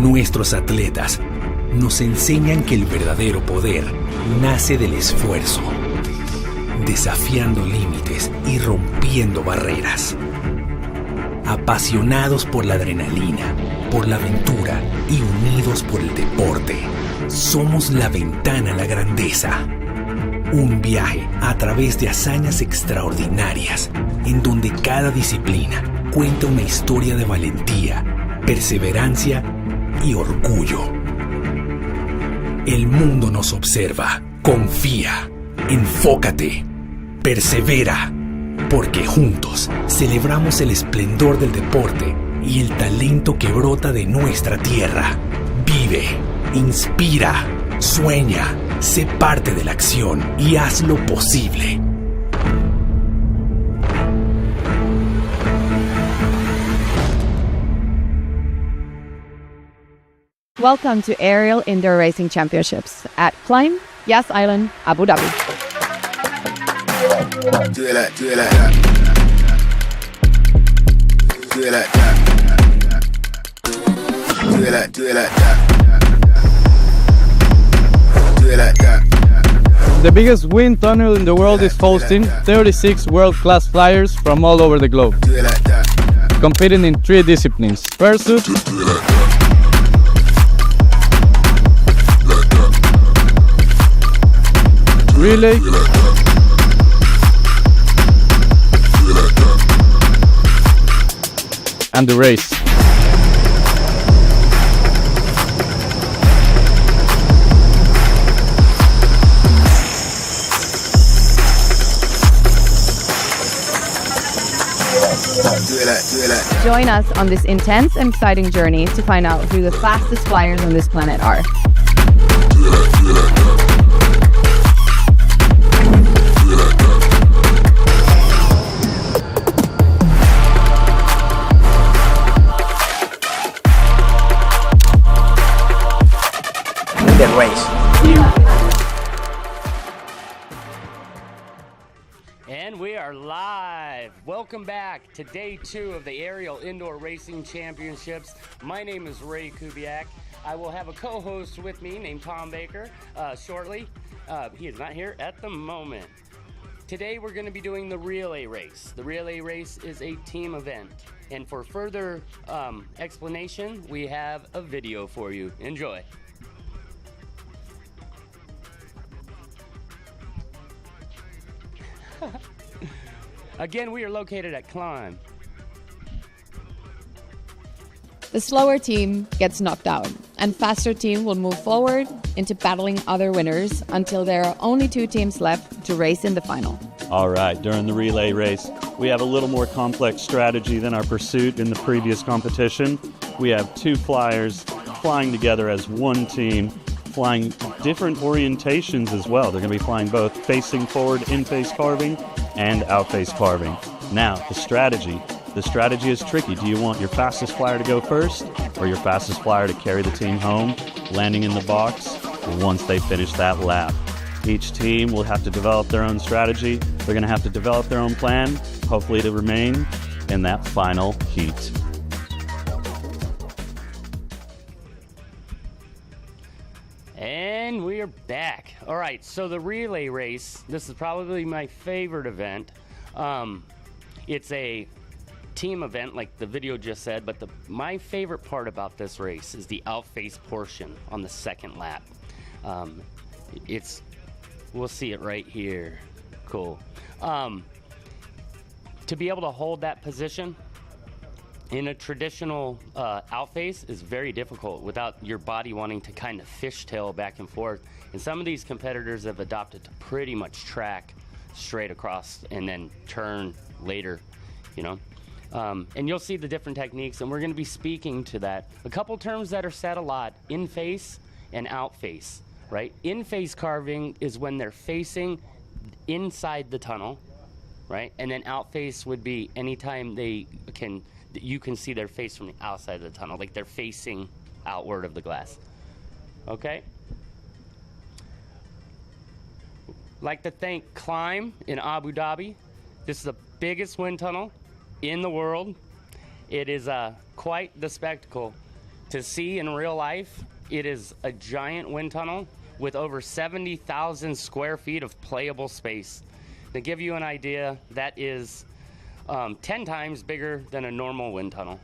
Nuestros atletas nos enseñan que el verdadero poder nace del esfuerzo, desafiando límites y rompiendo barreras. Apasionados por la adrenalina, por la aventura y unidos por el deporte, somos la ventana a la grandeza. Un viaje a través de hazañas extraordinarias, en donde cada disciplina cuenta una historia de valentía, perseverancia y orgullo. El mundo nos observa. Confía, enfócate, persevera, porque juntos celebramos el esplendor del deporte y el talento que brota de nuestra tierra. Vive, inspira, sueña, sé parte de la acción y hazlo posible. Welcome to Aerial Indoor Racing Championships at Climb, Yas Island, Abu Dhabi. Do it like that. Do it like that. Do it like that. Do it like that. The biggest wind tunnel in the world is hosting 36 world-class flyers from all over the globe, Do it like that. competing in 3 disciplines: pursuit, relay, and the race. Join us on this intense and exciting journey to find out who the fastest flyers on this planet are. The race. And we are live. Welcome back to day 2 of the Aerial Indoor Racing Championships. My name is Ray Kubiak. I will have a co-host with me named Tom Baker shortly. He is not here at the moment. Today we're going to be doing the relay race. The relay race is a team event. And for further explanation, we have a video for you. Enjoy. Again, we are located at Climb. The slower team gets knocked out, and faster team will move forward into battling other winners until there are only 2 teams left to race in the final. All right, during the relay race, we have a little more complex strategy than our pursuit in the previous competition. We have 2 flyers flying together as one team, flying different orientations as well. They're going to be flying both facing forward, in-face carving, and out-face carving. Now, the strategy is tricky. Do you want your fastest flyer to go first, or your fastest flyer to carry the team home, landing in the box once they finish that lap? Each team will have to develop their own strategy. They're going to have to develop their own plan, hopefully to remain in that final heat. And we are back. All right, so the relay race, this is probably my favorite event. It's a team event, like the video just said, but my favorite part about this race is the outface portion on the second lap. We'll see it right here. Cool. To be able to hold that position in a traditional outface is very difficult without your body wanting to kind of fishtail back and forth. And some of these competitors have adopted to pretty much track straight across and then turn later, you know. And you'll see the different techniques, and we're going to be speaking to that. A couple terms that are said a lot: in-face and out-face, right? In-face carving is when they're facing inside the tunnel, right? And then out-face would be anytime you can see their face from the outside of the tunnel, like they're facing outward of the glass. Okay? Like to thank Climb in Abu Dhabi. This is the biggest wind tunnel in the world. It is quite the spectacle. To see in real life, it is a giant wind tunnel with over 70,000 square feet of playable space. To give you an idea, that is 10 times bigger than a normal wind tunnel.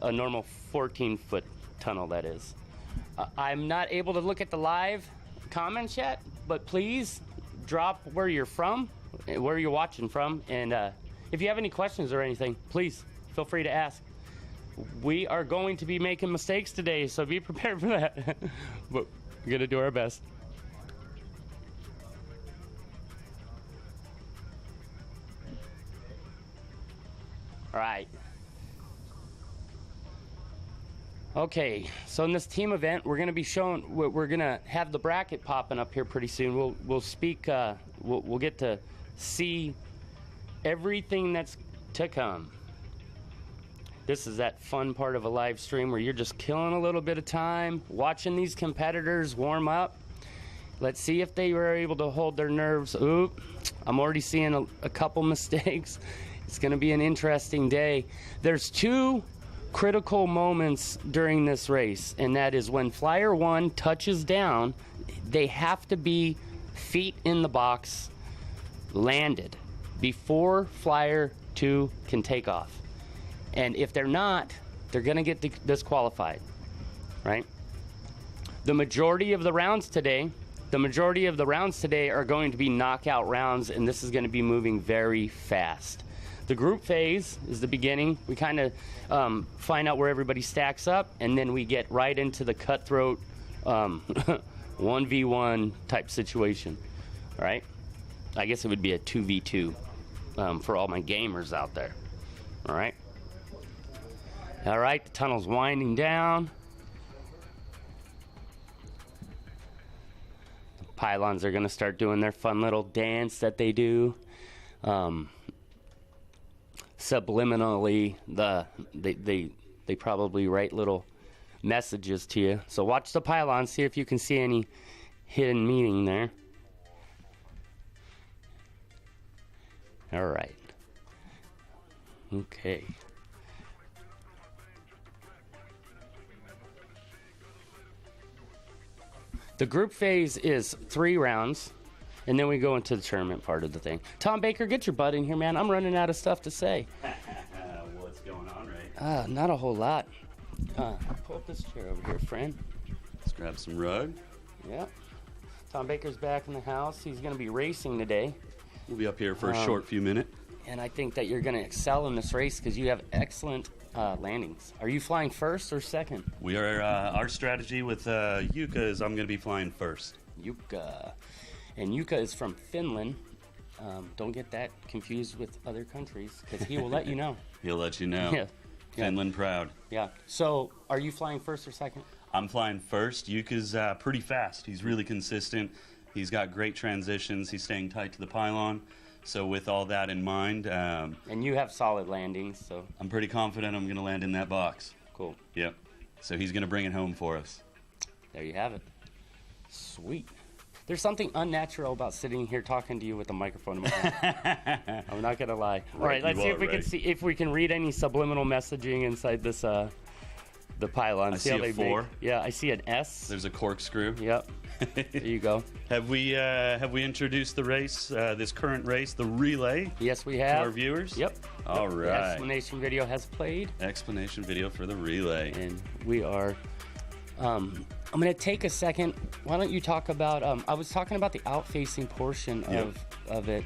A normal 14-foot tunnel, that is. I'm not able to look at the live comments yet, but please drop where you're from, where you're watching from, and if you have any questions or anything, please feel free to ask. We are going to be making mistakes today, so be prepared for that. But we're going to do our best. All right. Okay, so in this team event, we're going to be showing, we're going to have the bracket popping up here pretty soon. We'll speak, we'll get to see everything that's to come. This is that fun part of a live stream where you're just killing a little bit of time, watching these competitors warm up. Let's see if they were able to hold their nerves. Oop, I'm already seeing a couple mistakes. It's going to be an interesting day. There's two critical moments during this race, and that is when Flyer 1 touches down, they have to be feet in the box, landed, before Flyer 2 can take off. And if they're not, they're going to get disqualified, right? The majority of the rounds today are going to be knockout rounds, and this is going to be moving very fast. The group phase is the beginning. We kind of find out where everybody stacks up, and then we get right into the cutthroat 1v1 type situation, right? I guess it would be a 2v2 for all my gamers out there, all right? All right, the tunnel's winding down. The pylons are gonna start doing their fun little dance that they do. Subliminally, they probably write little messages to you. So watch the pylon, see if you can see any hidden meaning there. All right. Okay. The group phase is 3 rounds. And then we go into the tournament part of the thing. Tom Baker, get your butt in here, man. I'm running out of stuff to say. What's going on, Ray? Not a whole lot. Pull up this chair over here, friend. Let's grab some rug. Yep. Tom Baker's back in the house. He's going to be racing today. We'll be up here for a short few minutes. And I think that you're going to excel in this race because you have excellent landings. Are you flying first or second? We are. Our strategy with Yuka is I'm going to be flying first. Yuka. And Yuka is from Finland. Don't get that confused with other countries, because he will let you know. He'll let you know. Yeah. Finland proud. Yeah. So, are you flying first or second? I'm flying first. Yuka's pretty fast. He's really consistent. He's got great transitions. He's staying tight to the pylon. So with all that in mind... and you have solid landings, so... I'm pretty confident I'm going to land in that box. Cool. Yep. So he's going to bring it home for us. There you have it. Sweet. There's something unnatural about sitting here talking to you with a microphone in my hand. I'm not gonna lie. All right, let's see if we can read any subliminal messaging inside this the pylon. I see a 4. Yeah, I see an S. There's a corkscrew. Yep. There you go. Have we introduced the race, this current race, the relay? Yes, we have. To our viewers? Yep. All right. The explanation video has played. Explanation video for the relay. And we are. I'm going to take a second. Why don't you talk about, I was talking about the out-facing portion of it.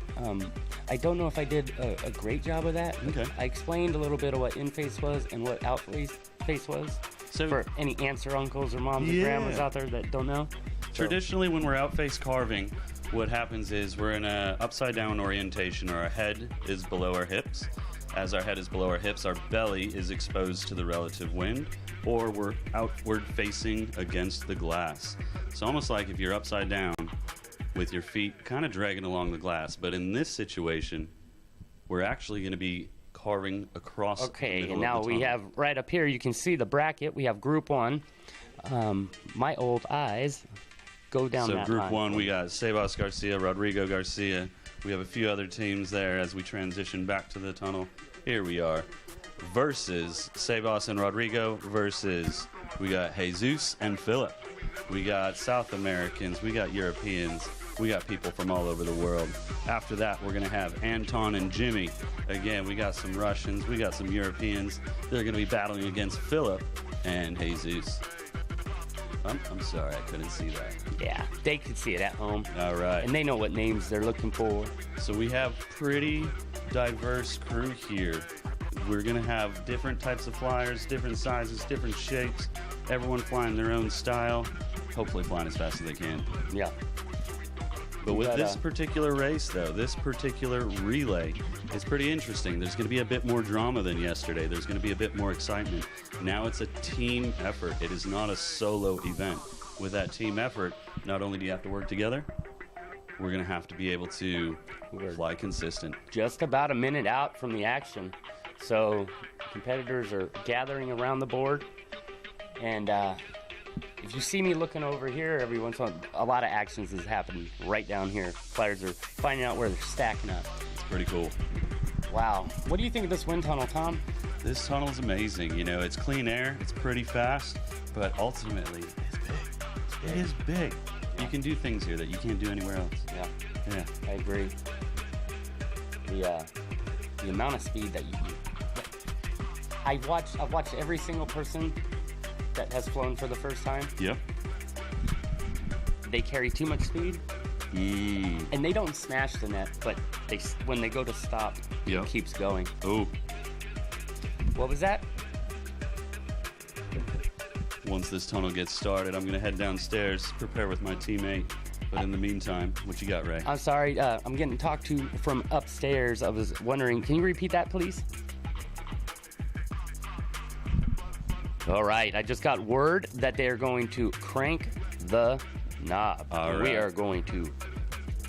I don't know if I did a great job of that. Okay. I explained a little bit of what in-face was and what out-face was. So for any aunts or uncles or moms and grandmas out there that don't know. Traditionally, when we're out-face carving, what happens is we're in a upside-down orientation, or our head is below our hips. As our head is below our hips, our belly is exposed to the relative wind, or we're outward facing against the glass. It's almost like if you're upside down with your feet kind of dragging along the glass. But in this situation, we're actually going to be carving across the middle and now of the we tunnel. have right up here, you can see the bracket. We have Group 1. My old eyes go down that line. So Group 1, we got Sebas Garcia, Rodrigo Garcia. We have a few other teams there as we transition back to the tunnel. Here we are. versus Sebas and Rodrigo versus we got Jesus and Philip. We got South Americans, we got Europeans, we got people from all over the world. After that, we're going to have Anton and Jimmy. Again, we got some Russians, we got some Europeans. They're going to be battling against Philip and Jesus. I'm sorry, I couldn't see that. Yeah, they could see it at home. All right. And they know what names they're looking for. So we have pretty diverse crew here. We're going to have different types of flyers, different sizes, different shapes, everyone flying their own style, hopefully flying as fast as they can. Yeah. But with this particular race, though, this particular relay is pretty interesting. There's going to be a bit more drama than yesterday. There's going to be a bit more excitement. Now it's a team effort. It is not a solo event. With that team effort, not only do you have to work together, we're going to have to be able to fly consistent. Just about a minute out from the action. So competitors are gathering around the board. And if you see me looking over here every once in a while, a lot of actions is happening right down here. Flyers are finding out where they're stacking up. It's pretty cool. Wow. What do you think of this wind tunnel, Tom? This tunnel is amazing. You know, it's clean air, it's pretty fast, but ultimately it's big. It is big. You can do things here that you can't do anywhere else. Yeah, I agree. The amount of speed that you can. I've watched every single person that has flown for the first time. Yep. They carry too much speed, and they don't smash the net, but when they go to stop, it keeps going. Oh. What was that? Once this tunnel gets started, I'm going to head downstairs, prepare with my teammate. But in the meantime, what you got, Ray? I'm sorry, I'm getting talked to from upstairs. I was wondering, can you repeat that, please? All right, I just got word that they're going to crank the knob. All right. We are going to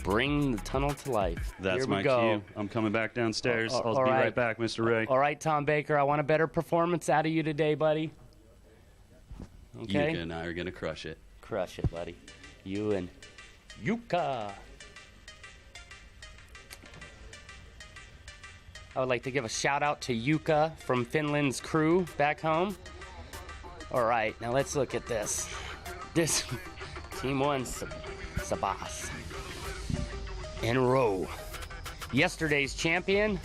bring the tunnel to life. That's Here my we go. cue. I'm coming back downstairs. I'll be right. right back, Mr. Ray. All right, Tom Baker, I want a better performance out of you today, buddy. Okay? Yuka and I are going to crush it. Crush it, buddy. You and Yuka. I would like to give a shout out to Yuka from Finland's crew back home. All right, now let's look at this. This Team 1, Sebas and Row. Yesterday's champion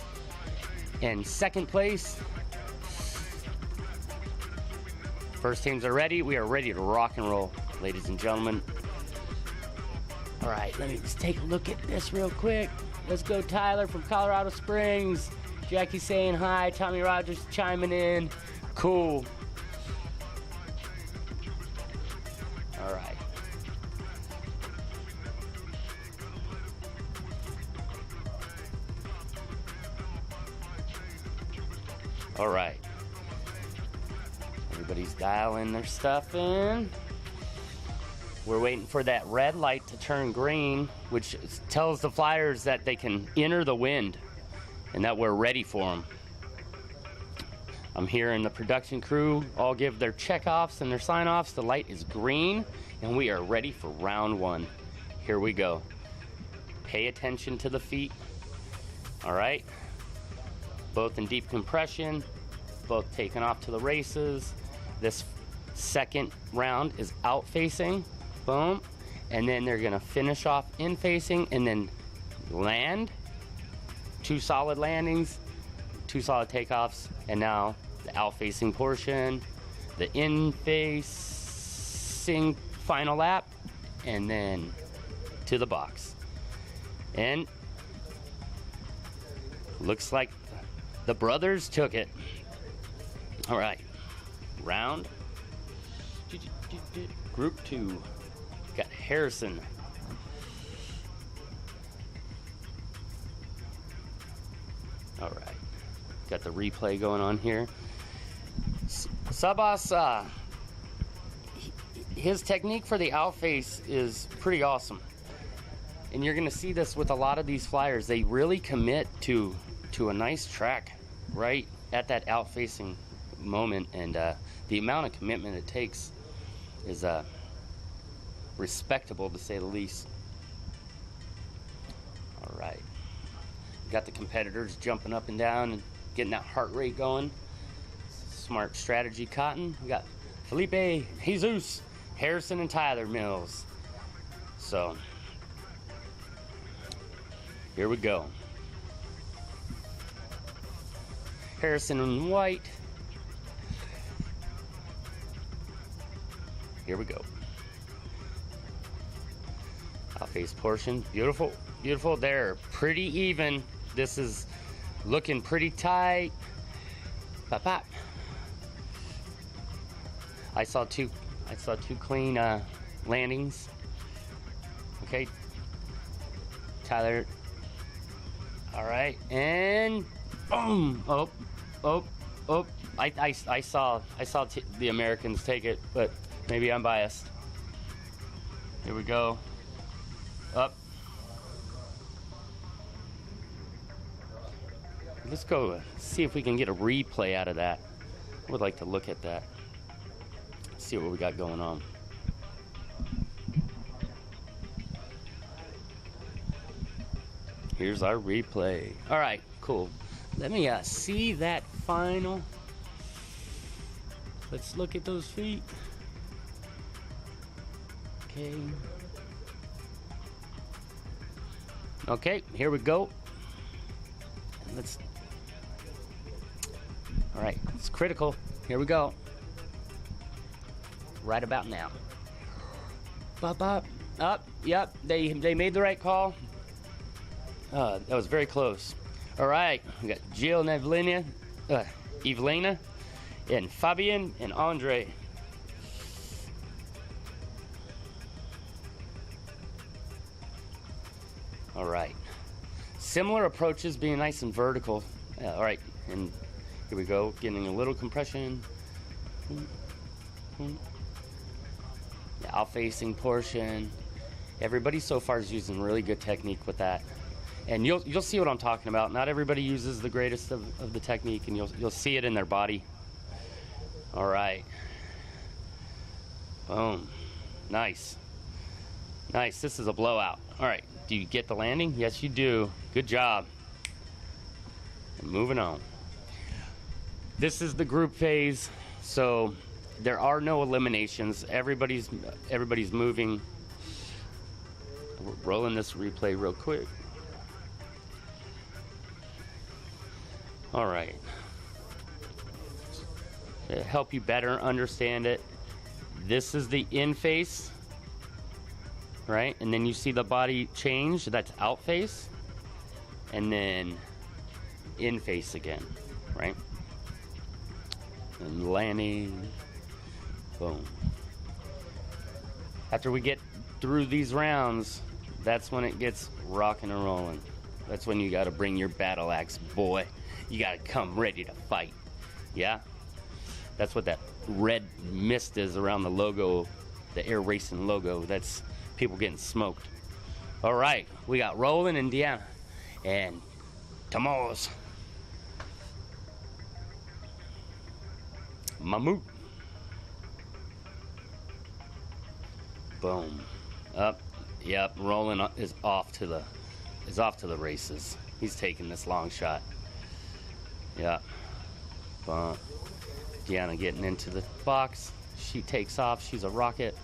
and second place. First teams are ready. We are ready to rock and roll, ladies and gentlemen. All right, let me just take a look at this real quick. Let's go, Tyler from Colorado Springs. Jackie saying hi. Tommy Rogers chiming in. Cool. All right. All right. Everybody's dialing their stuff in. We're waiting for that red light to turn green, which tells the flyers that they can enter the wind and that we're ready for them. I'm hearing the production crew all give their checkoffs and their sign-offs. The light is green, and we are ready for round one. Here we go. Pay attention to the feet. All right. Both in deep compression, both taking off to the races. This second round is out facing. Boom. And then they're gonna finish off in facing and then land. 2 solid landings, 2 solid takeoffs, and now the out facing portion, the in facing final lap, and then to the box. And looks like the brothers took it. All right, round group 2. Got Harrison. All right, got the replay going on here. Sebas, his technique for the outface is pretty awesome. And you're gonna see this with a lot of these flyers. They really commit to a nice track right at that outfacing moment. And the amount of commitment it takes is respectable, to say the least. All right. Got the competitors jumping up and down and getting that heart rate going. Smart strategy, Cotton. We got Felipe, Jesus, Harrison, and Tyler Mills. So, here we go. Harrison in white. Here we go. Outface portion, beautiful, beautiful. They're pretty even. This is looking pretty tight. Pop, pop. I saw two clean landings. Okay, Tyler. All right, and boom! Oh! I saw the Americans take it, but maybe I'm biased. Here we go. Up. Let's go see if we can get a replay out of that. I would like to look at that. See what we got going on. Here's our replay. All right, cool. Let me see that final. Let's look at those feet. Okay, here we go. All right, it's critical. Here we go. Right about now. Bop, bop. Up, yep, they made the right call. That was very close. All right, we got Jill and Evelina, and Fabian and Andre. All right. Similar approaches, being nice and vertical. All right, and here we go, getting a little compression. The out-facing portion. Everybody so far is using really good technique with that. And you'll see what I'm talking about. Not everybody uses the greatest of the technique, and you'll see it in their body. All right. Boom. Nice. Nice. This is a blowout. All right. Do you get the landing? Yes, you do. Good job. And moving on. This is the group phase, so there are no eliminations. Everybody's moving. We're rolling this replay real quick. All right. To help you better understand it, this is the in face, right? And then you see the body change, that's out face, and then in face again, right? And landing, boom. After we get through these rounds, that's when it gets rocking and rolling. That's when you gotta bring your battle axe, boy. You gotta come ready to fight, yeah? That's what that red mist is around the logo, the Air Racing logo. That's people getting smoked. All right, we got Roland and Deanna and Somos. Mammut. Boom. Up. Yep. Roland is off to the races. He's taking this long shot. Yep. Boom. Deanna getting into the box. She takes off. She's a rocket.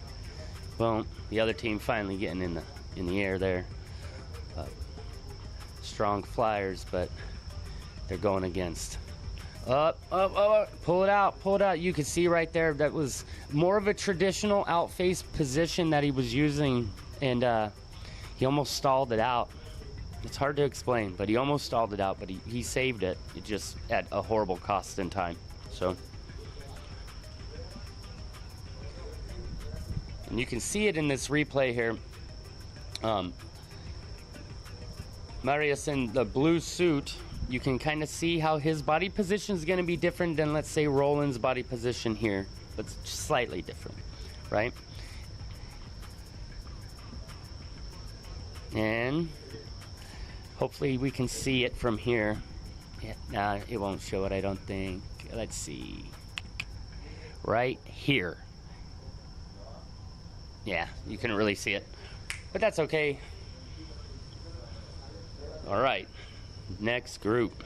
Boom. The other team finally getting in the air there. Strong flyers, but they're going against. Up, pull it out. You can see right there that was more of a traditional outface position that he was using, and he almost stalled it out. It's hard to explain, but he almost stalled it out, but he saved it. It just at a horrible cost in time. So, and you can see it in this replay here. Marius in the blue suit, you can kind of see how his body position is going to be different than, let's say, Roland's body position here, but it's just slightly different, right? And hopefully we can see it from here. Yeah, nah, it won't show it, I don't think. Let's see. Right here. Yeah, you couldn't really see it, but that's okay. All right, next group.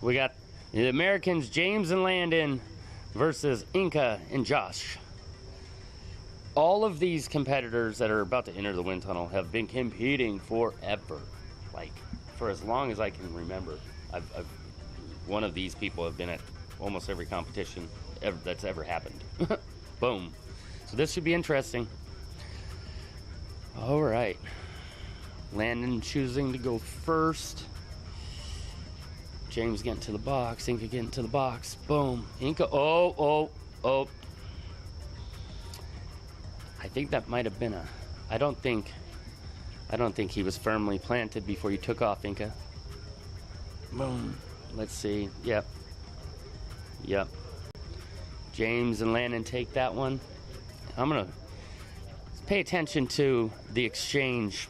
We got the Americans, James and Landon, versus Inca and Josh. All of these competitors that are about to enter the wind tunnel have been competing forever, like for as long as I can remember. One of these people have been at almost every competition that's ever happened. Boom. So this should be interesting. All right. Landon choosing to go first. James getting to the box. Inca getting to the box. Boom. Inca. Oh. I think that might have been a. I don't think he was firmly planted before you took off, Inca. Boom. Let's see. Yep. James and Landon take that one. I'm gonna pay attention to the exchange,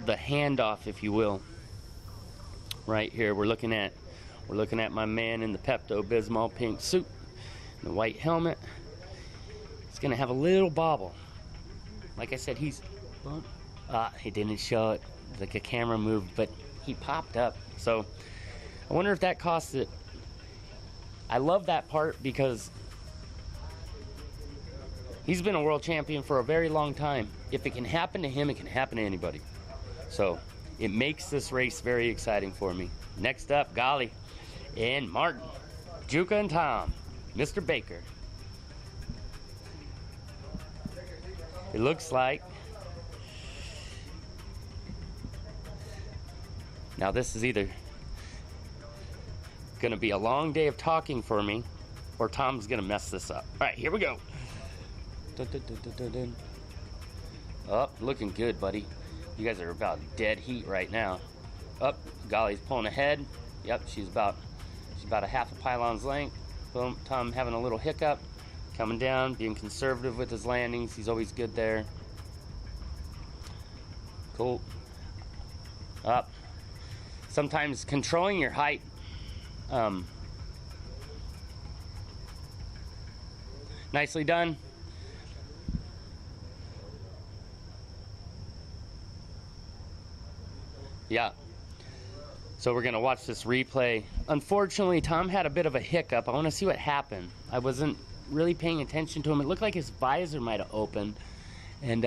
the handoff, if you will. Right here, we're looking at my man in the Pepto-Bismol pink suit, the white helmet. He's gonna have a little bobble. Like I said, he didn't show it like a camera moved, but he popped up. So I wonder if that cost it. I love that part because he's been a world champion for a very long time. If it can happen to him, it can happen to anybody. So it makes this race very exciting for me. Next up, Golly and Martin, Juka and Tom, Mr. Baker. It looks like. Now this is either gonna be a long day of talking for me, or Tom's gonna mess this up. All right, here we go. Dun, dun, dun, dun, dun, dun. Oh, looking good, buddy. You guys are about dead heat right now. Up, Golly's pulling ahead. Yep, she's about a half a pylon's length. Boom, Tom having a little hiccup. Coming down, being conservative with his landings. He's always good there. Cool. Up. Sometimes controlling your height. Nicely done. Yeah. So we're gonna watch this replay. Unfortunately, Tom had a bit of a hiccup. I want to see what happened. I wasn't really paying attention to him. It looked like his visor might have opened, and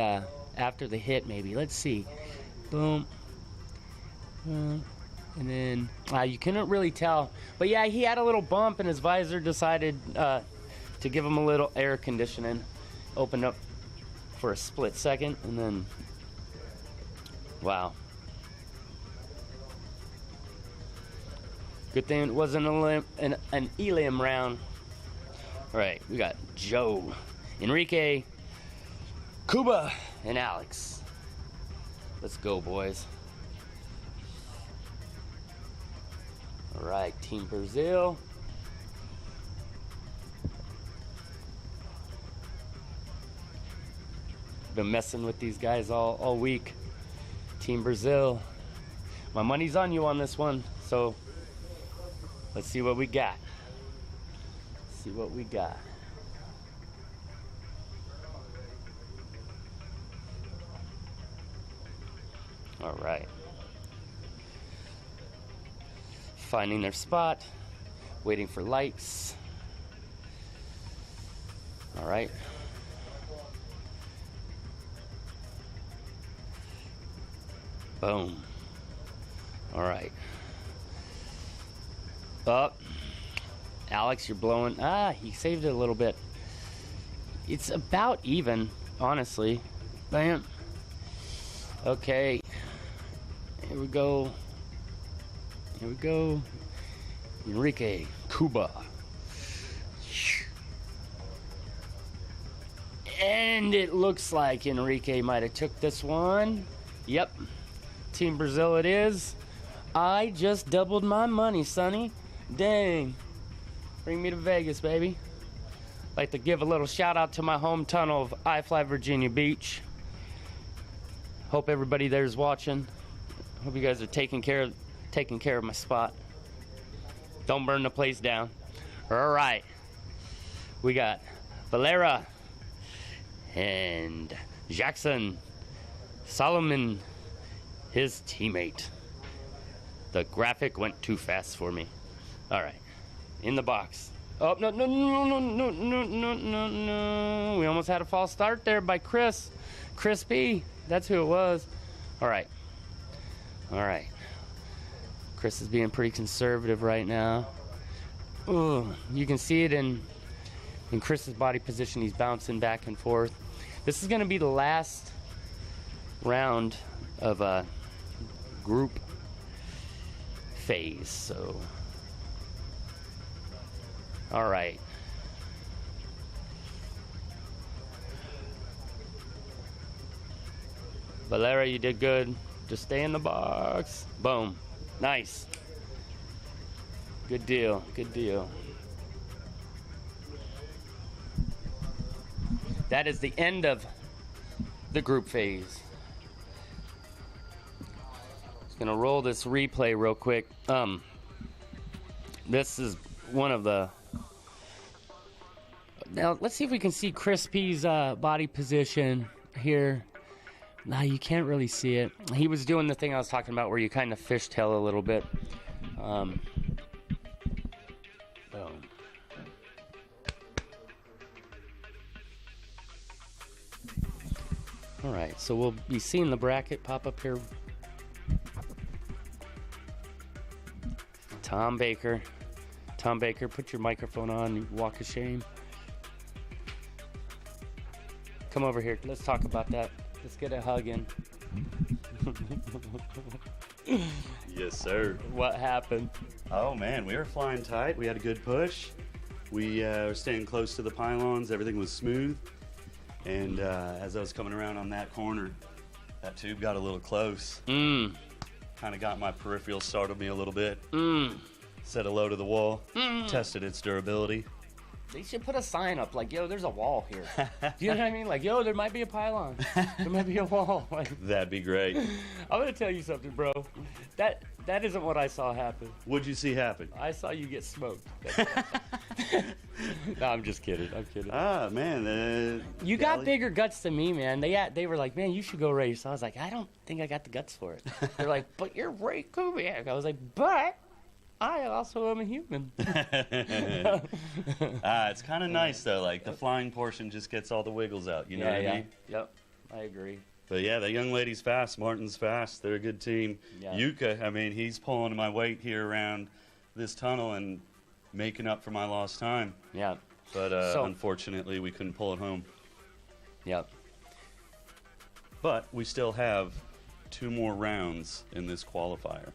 after the hit, maybe. Let's see. Boom. And then you couldn't really tell, but yeah, he had a little bump, and his visor decided to give him a little air conditioning. Opened up for a split second, and then wow. Good thing it wasn't an Elim round. All right, we got Joe, Enrique, Cuba, and Alex. Let's go, boys. All right, Team Brazil. Been messing with these guys all week. Team Brazil. My money's on you on this one, so let's see what we got. See what we got. All right. Finding their spot, waiting for lights. All right. Boom. All right. Up. Alex, you're blowing. He saved it a little bit. It's about even, honestly. Bam. Okay. Here we go. Here we go. Enrique, Cuba. And it looks like Enrique might have took this one. Yep. Team Brazil it is. I just doubled my money, Sonny. Dang. Bring me to Vegas, baby. Like to give a little shout out to my home tunnel of I-Fly Virginia Beach. Hope everybody there's watching. Hope you guys are taking care of my spot. Don't burn the place down. All right. We got Valera and Jackson Solomon, his teammate. The graphic went too fast for me. All right. In the box. Oh, no. We almost had a false start there by Chris. Chris B. That's who it was. All right. Chris is being pretty conservative right now. Ooh, you can see it in Chris's body position. He's bouncing back and forth. This is going to be the last round of a group phase. So, all right. Valera, you did good. Just stay in the box. Boom. Nice. Good deal. That is the end of the group phase. Just gonna roll this replay real quick. This is one of the. Now let's see if we can see Chris P's body position here. Nah, you can't really see it. He was doing the thing I was talking about where you kind of fishtail a little bit. Boom. All right, so we'll be seeing the bracket pop up here. Tom Baker, put your microphone on, you walk of shame. Come over here, let's talk about that. Let's get a hug in. Yes, sir. What happened? Oh, man, we were flying tight. We had a good push. We were staying close to the pylons. Everything was smooth. And as I was coming around on that corner, that tube got a little close. Kind of got my peripheral, startled me a little bit. Said hello to the wall. Tested its durability. They should put a sign up like, yo, there's a wall here. Do you know what I mean? Like, yo, there might be a pylon. There might be a wall. Like, that'd be great. I'm going to tell you something, bro. That isn't what I saw happen. What'd you see happen? I saw you get smoked. No, I'm just kidding. Ah, man. You got bigger guts than me, man. They were like, man, you should go race. I was like, I don't think I got the guts for it. They're like, but you're Ray Kubiak. I was like, but I also am a human. It's kind of nice, though. Like, the flying portion just gets all the wiggles out. You know what I mean? Yep, I agree. But, yeah, the young lady's fast. Martin's fast. They're a good team. Yeah. Yuka, I mean, he's pulling my weight here around this tunnel and making up for my lost time. Yeah. But, unfortunately, we couldn't pull it home. Yep. But we still have 2 more rounds in this qualifier.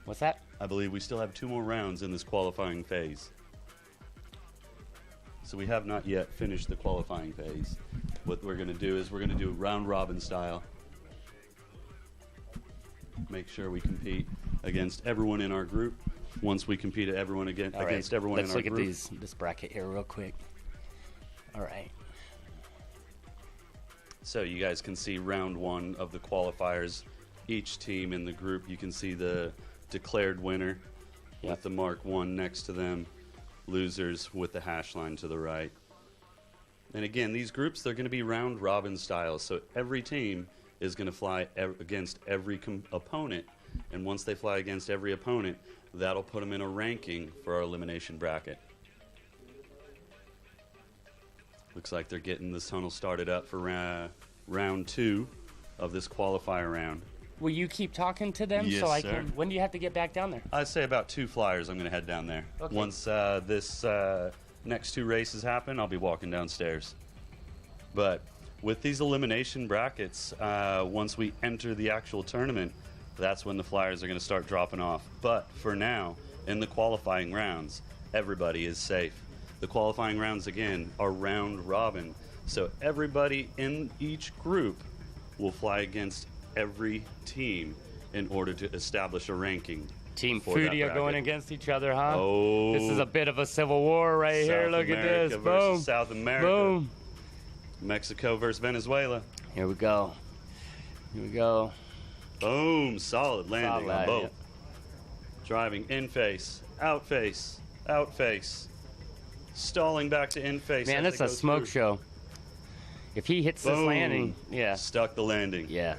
What's that? I believe we still have 2 more rounds in this qualifying phase. So we have not yet finished the qualifying phase. What we're going to do is we're going to do round robin style. Make sure we compete against everyone in our group. Once we compete everyone against everyone in our group. Let's look at this bracket here real quick. All right. So you guys can see round 1 of the qualifiers. Each team in the group, you can see the declared winner with the mark 1 next to them, losers with the hash line to the right. And again, these groups, they're going to be round robin style, so every team is going to fly against every opponent, and once they fly against every opponent, that'll put them in a ranking for our elimination bracket. Looks like they're getting this tunnel started up for round 2 of this qualifier round. Will you keep talking to them yes, so I sir. can? When do you have to get back down there? I'd say about 2 flyers. I'm going to head down there. Okay. Once this next 2 races happen, I'll be walking downstairs. But with these elimination brackets, once we enter the actual tournament, that's when the flyers are going to start dropping off. But for now, in the qualifying rounds, everybody is safe. The qualifying rounds, again, are round robin. So everybody in each group will fly against every team in order to establish a ranking. Team Furia going against each other, huh? Oh. This is a bit of a civil war right here. Look at this. Versus Boom. South America. Boom. Mexico versus Venezuela. Here we go. Boom. Solid landing on both. Yeah. Driving in face, out face, out face. Stalling back to in face. Man, that's a smoke show. If he hits this landing, yeah. Stuck the landing. Yeah.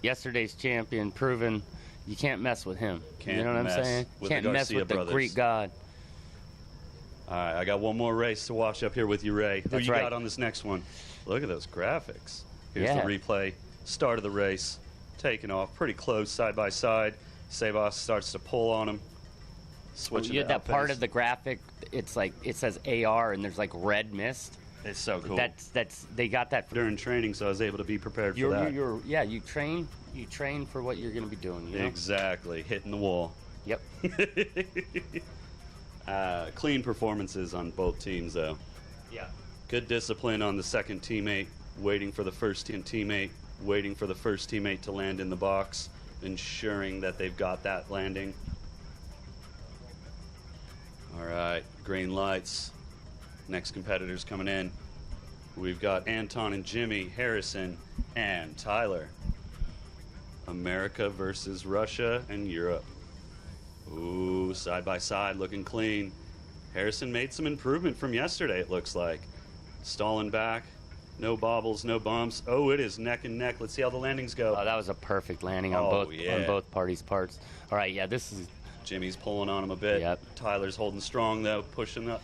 Yesterday's champion, proven You can't mess with him. Can't you know what I'm mess saying? with Can't the mess Garcia with the brothers. Greek god. All right, I got one more race to watch up here with you, Ray. Who That's you right. got on this next one? Look at those graphics. Here's Yeah. the replay. Start of the race. Taking off pretty close, side by side. Sebas starts to pull on him. Switching Yeah, to that part outpace. of the graphic, it's like it says AR and there's like red mist. It's so cool. That's they got that for During training, so I was able to be prepared for that. yeah, you train for what you're going to be doing, you know? Exactly, hitting the wall. Yep. Clean performances on both teams, though. Yeah. Good discipline on the second teammate, waiting for the first teammate, waiting for the first teammate to land in the box, ensuring that they've got that landing. All right, green lights. Next competitors coming in. We've got Anton and Jimmy, Harrison, and Tyler. America versus Russia and Europe. Ooh, side by side, looking clean. Harrison made some improvement from yesterday, it looks like. Stalling back, no bobbles, no bumps. Oh, it is neck and neck. Let's see how the landings go. Oh, that was a perfect landing on Oh, both yeah. on both parties' parts. All right, yeah, this is Jimmy's pulling on him a bit. Yep. Tyler's holding strong, though, pushing up.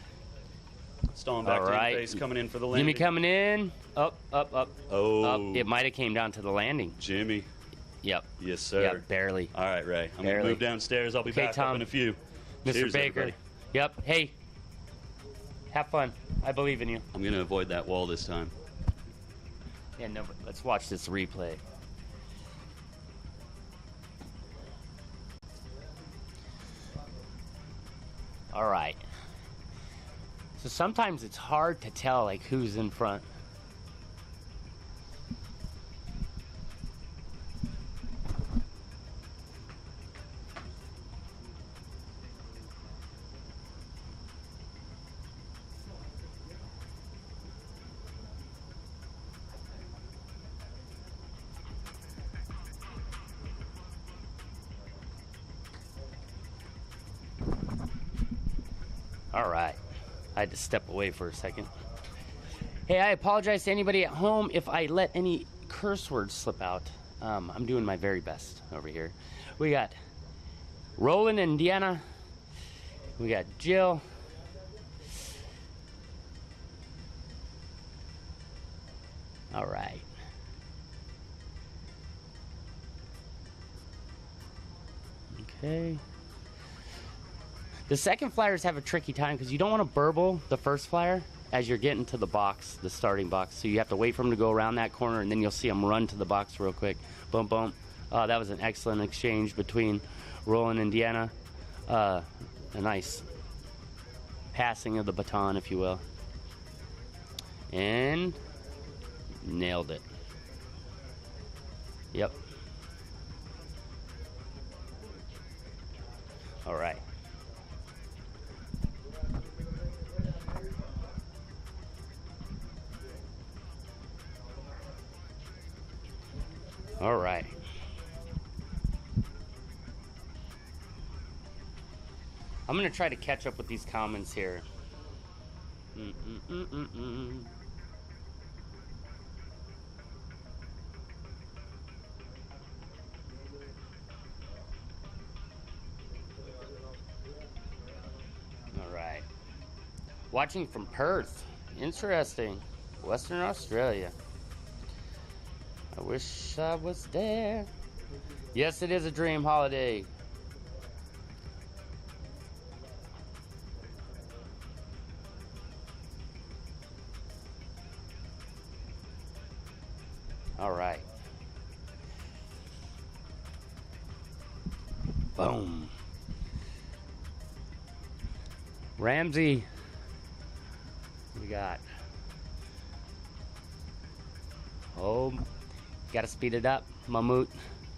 Stalling back all to right. the face, coming in for the landing. Jimmy coming in. Up. Oh. Up. It might have came down to the landing. Jimmy. Yep. Yes, sir. Yep, barely. All right, Ray. I'm going to Barely. move downstairs. I'll be Okay, back Tom. up in a few. Mr. Cheers, Baker. everybody. Yep. Hey. Have fun. I believe in you. I'm going to avoid that wall this time. Yeah, no, but let's watch this replay. All right. So sometimes it's hard to tell like who's in front. All right. I had to step away for a second. Hey, I apologize to anybody at home if I let any curse words slip out. I'm doing my very best over here. We got Roland and Deanna. We got Jill. All right. Okay. The second flyers have a tricky time because you don't want to burble the first flyer as you're getting to the box, the starting box. So you have to wait for them to go around that corner, and then you'll see them run to the box real quick. Boom, boom. That was an excellent exchange between Roland and Deanna. A nice passing of the baton, if you will. And nailed it. Yep. All right. All right. I'm going to try to catch up with these comments here. All right. Watching from Perth. Interesting. Western Australia. I wish I was there. Yes, it is a dream holiday. All right. Boom. Ramsey. We got. Oh. Gotta speed it up, Mammut.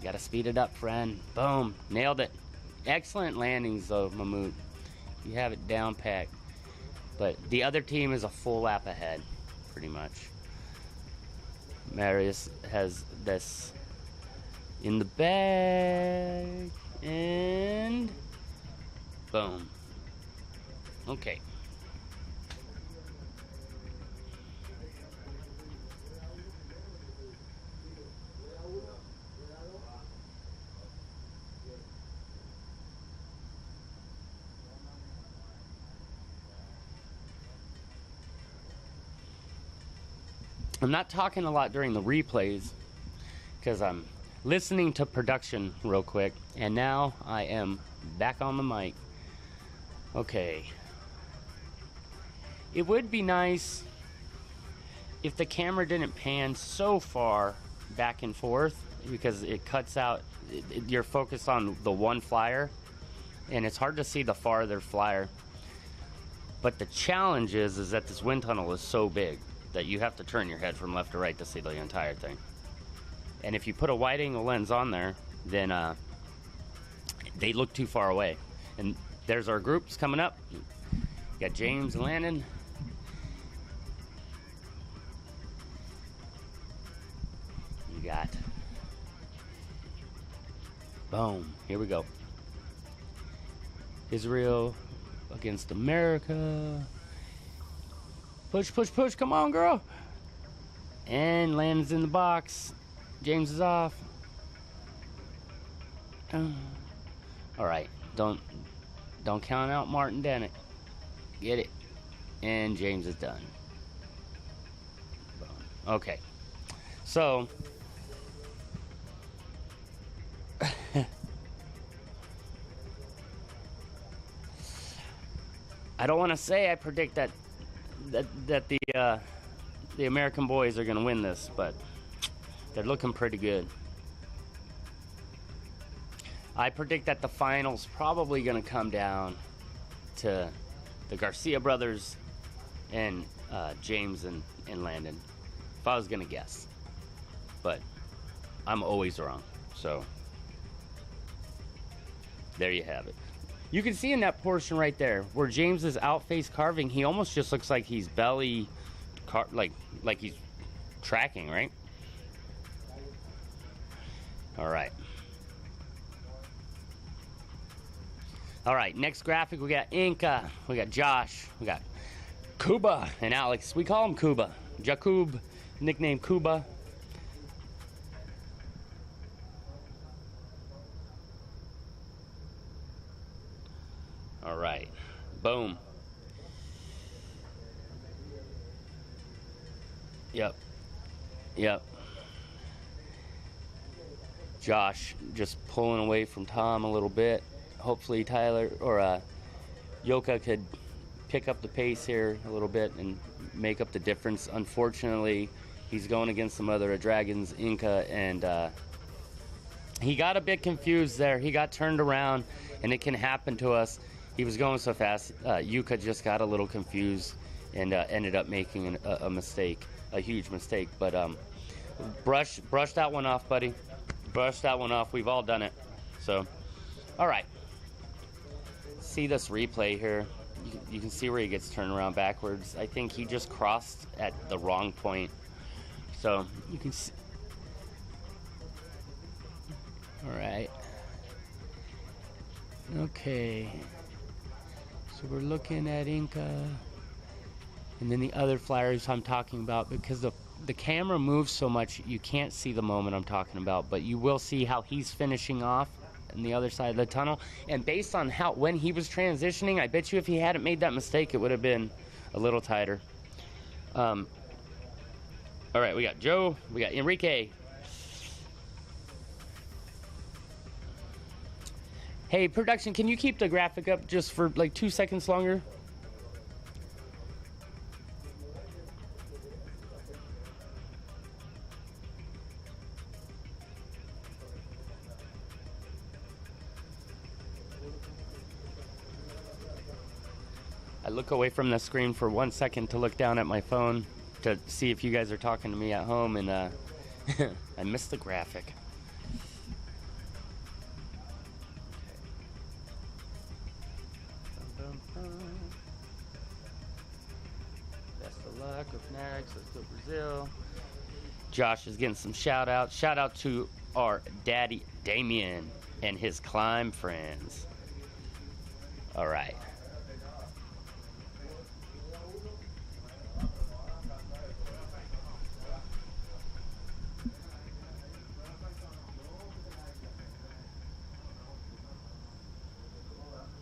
Gotta speed it up, friend. Boom. Nailed it. Excellent landings, though, Mammut. You have it down packed. But the other team is a full lap ahead, pretty much. Marius has this in the bag. And boom. Okay. I'm not talking a lot during the replays because I'm listening to production real quick, and now I am back on the mic. Okay. It would be nice if the camera didn't pan so far back and forth, because it cuts out, you're focused on the one flyer, and it's hard to see the farther flyer. But the challenge is that this wind tunnel is so big that you have to turn your head from left to right to see the entire thing. And if you put a wide angle lens on there, then they look too far away. And there's our groups coming up. You got James and Landon. You got, boom, here we go. Israel against America. Push, push, push, come on, girl. And Landon's in the box. James is off. All right, don't count out Martin Dennett. Get it. And James is done. Okay, so I don't want to say I predict that the American boys are going to win this, but they're looking pretty good. I predict that the final's probably going to come down to the Garcia brothers and James and Landon, if I was going to guess. But I'm always wrong, so there you have it. You can see in that portion right there where James is out-face carving, he almost just looks like he's belly, like he's tracking, right? All right. All right, next graphic, we got Inca, we got Josh, we got Cuba and Alex. We call him Cuba. Jakub, nickname Cuba. All right, boom. Yep. Josh just pulling away from Tom a little bit. Hopefully Tyler or Yoka could pick up the pace here a little bit and make up the difference. Unfortunately, he's going against some other dragons, Inca, and he got a bit confused there. He got turned around, and it can happen to us. He was going so fast. Yuka just got a little confused and ended up making a mistake, a huge mistake. But brush that one off, buddy. Brush that one off. We've all done it. So, all right. See this replay here. You can see where he gets turned around backwards. I think he just crossed at the wrong point. So you can see. All right. Okay. So we're looking at Inca. And then the other flyers I'm talking about, because the camera moves so much, you can't see the moment I'm talking about, but you will see how he's finishing off on the other side of the tunnel. And based on when he was transitioning, I bet you if he hadn't made that mistake, it would have been a little tighter. All right, we got Joe, we got Enrique. Hey, production, can you keep the graphic up just for like 2 seconds longer? I look away from the screen for 1 second to look down at my phone to see if you guys are talking to me at home, and I missed the graphic. Best of luck with next. Let's go Brazil. Josh is getting some shout outs. Shout out to our daddy Damien and his climb friends. All right.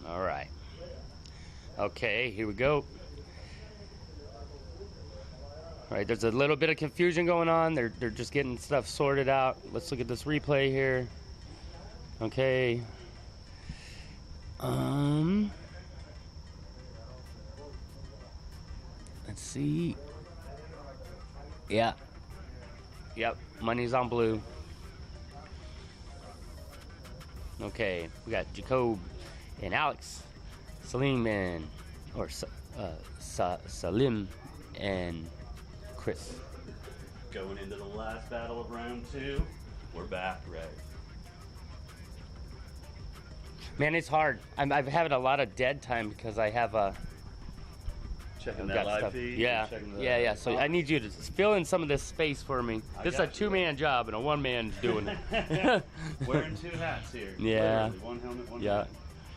All right. Okay, here we go. All right, there's a little bit of confusion going on. They're just getting stuff sorted out. Let's look at this replay here. Okay. Let's see. Yeah. Yep, money's on blue. Okay, we got Jacob and Alex, Salim and, or Salim and Chris. Going into the last battle of round 2. We're back, Ray. Man, it's hard. I've had a lot of dead time because I have a. Checking I've that got live stuff. feed. Yeah, yeah. So I need you to fill in some of this space for me. This is a 2-man job and a 1-man doing it. Wearing 2 hats here. Yeah. Literally, 1 helmet, 1 Yeah.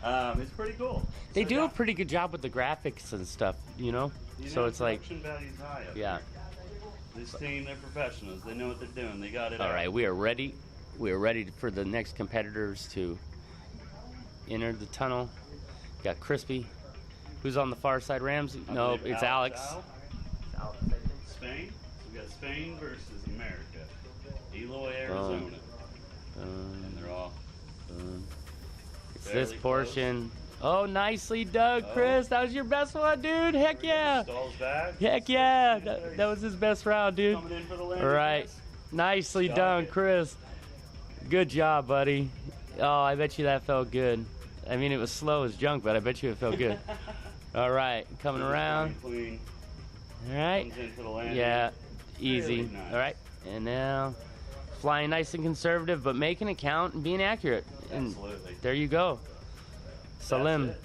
hat. It's pretty cool. They So do yeah, a pretty good job with the graphics and stuff, you know? So it's like, production value's high up yeah. here. This team, they're professionals. They know what they're doing. They got it All out. right, we are ready. We are ready for the next competitors to enter the tunnel. Got Crispy. Who's on the far side? Ramsey? I No, believe it's Alex. Spain. So we got Spain versus America. Eloy, Arizona. And they're all It's fairly this portion. Oh, nicely dug, Chris. That was your best one, dude. Heck yeah. Stalls back. Heck yeah. That was his best round, dude. Coming in for the All landing. right. Nicely done, Chris. Good job, buddy. Oh, I bet you that felt good. I mean, it was slow as junk, but I bet you it felt good. All right, coming around. Clean. All right. Comes in for the landing. Yeah, easy. Really nice. All right, and now flying nice and conservative, but making it count and being accurate. And Absolutely. there you go. Salim. That's it.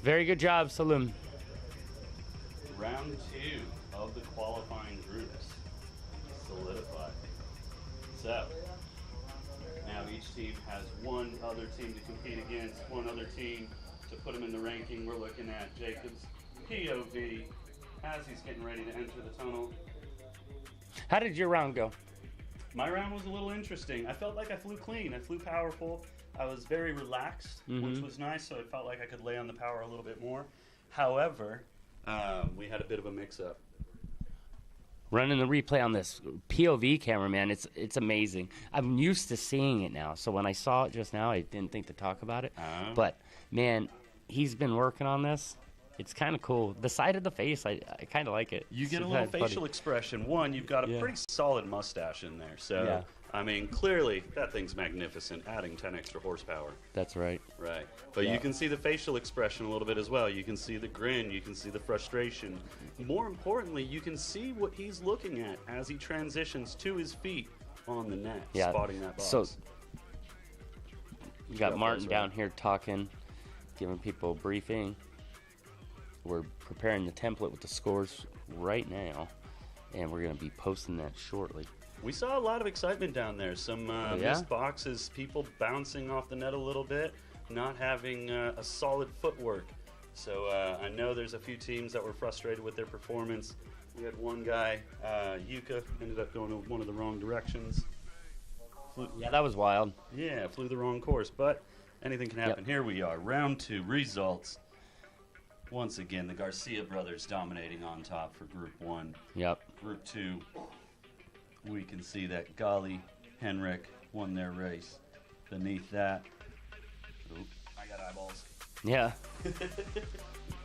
Very good job, Salim. Round 2 of the qualifying groups solidified. So, now each team has one other team to compete against, one other team to put them in the ranking. We're looking at Jacob's POV as he's getting ready to enter the tunnel. How did your round go? My round was a little interesting. I felt like I flew clean. I flew powerful. I was very relaxed, which was nice, so I felt like I could lay on the power a little bit more. However, we had a bit of a mix-up. Running the replay on this POV camera, man, it's amazing. I'm used to seeing it now, so when I saw it just now, I didn't think to talk about it. But, man, he's been working on this. It's kind of cool. The side of the face, I kind of like it. You get It's a little kinda facial funny. expression. One, you've got a Yeah. pretty solid mustache in there. So, Yeah. I mean, clearly, that thing's magnificent, adding 10 extra horsepower. That's right. Right. But Yeah. you can see the facial expression a little bit as well. You can see the grin. You can see the frustration. More importantly, you can see what he's looking at as he transitions to his feet on the net, Yeah. spotting that box. So you got Yeah, Martin that's down right. here talking, giving people a briefing. We're preparing the template with the scores right now, and we're going to be posting that shortly. We saw a lot of excitement down there. Some yeah? missed boxes, people bouncing off the net a little bit, not having a solid footwork. So I know there's a few teams that were frustrated with their performance. We had one guy, Yuka, ended up going one of the wrong directions. Yeah, that was wild. Yeah, flew the wrong course, but anything can happen. Yep. Here we are, round 2, results. Once again, the Garcia brothers dominating on top for Group 1. Yep. Group 2, we can see that Gali, Henrik won their race. Beneath that, oop, I got eyeballs. Yeah.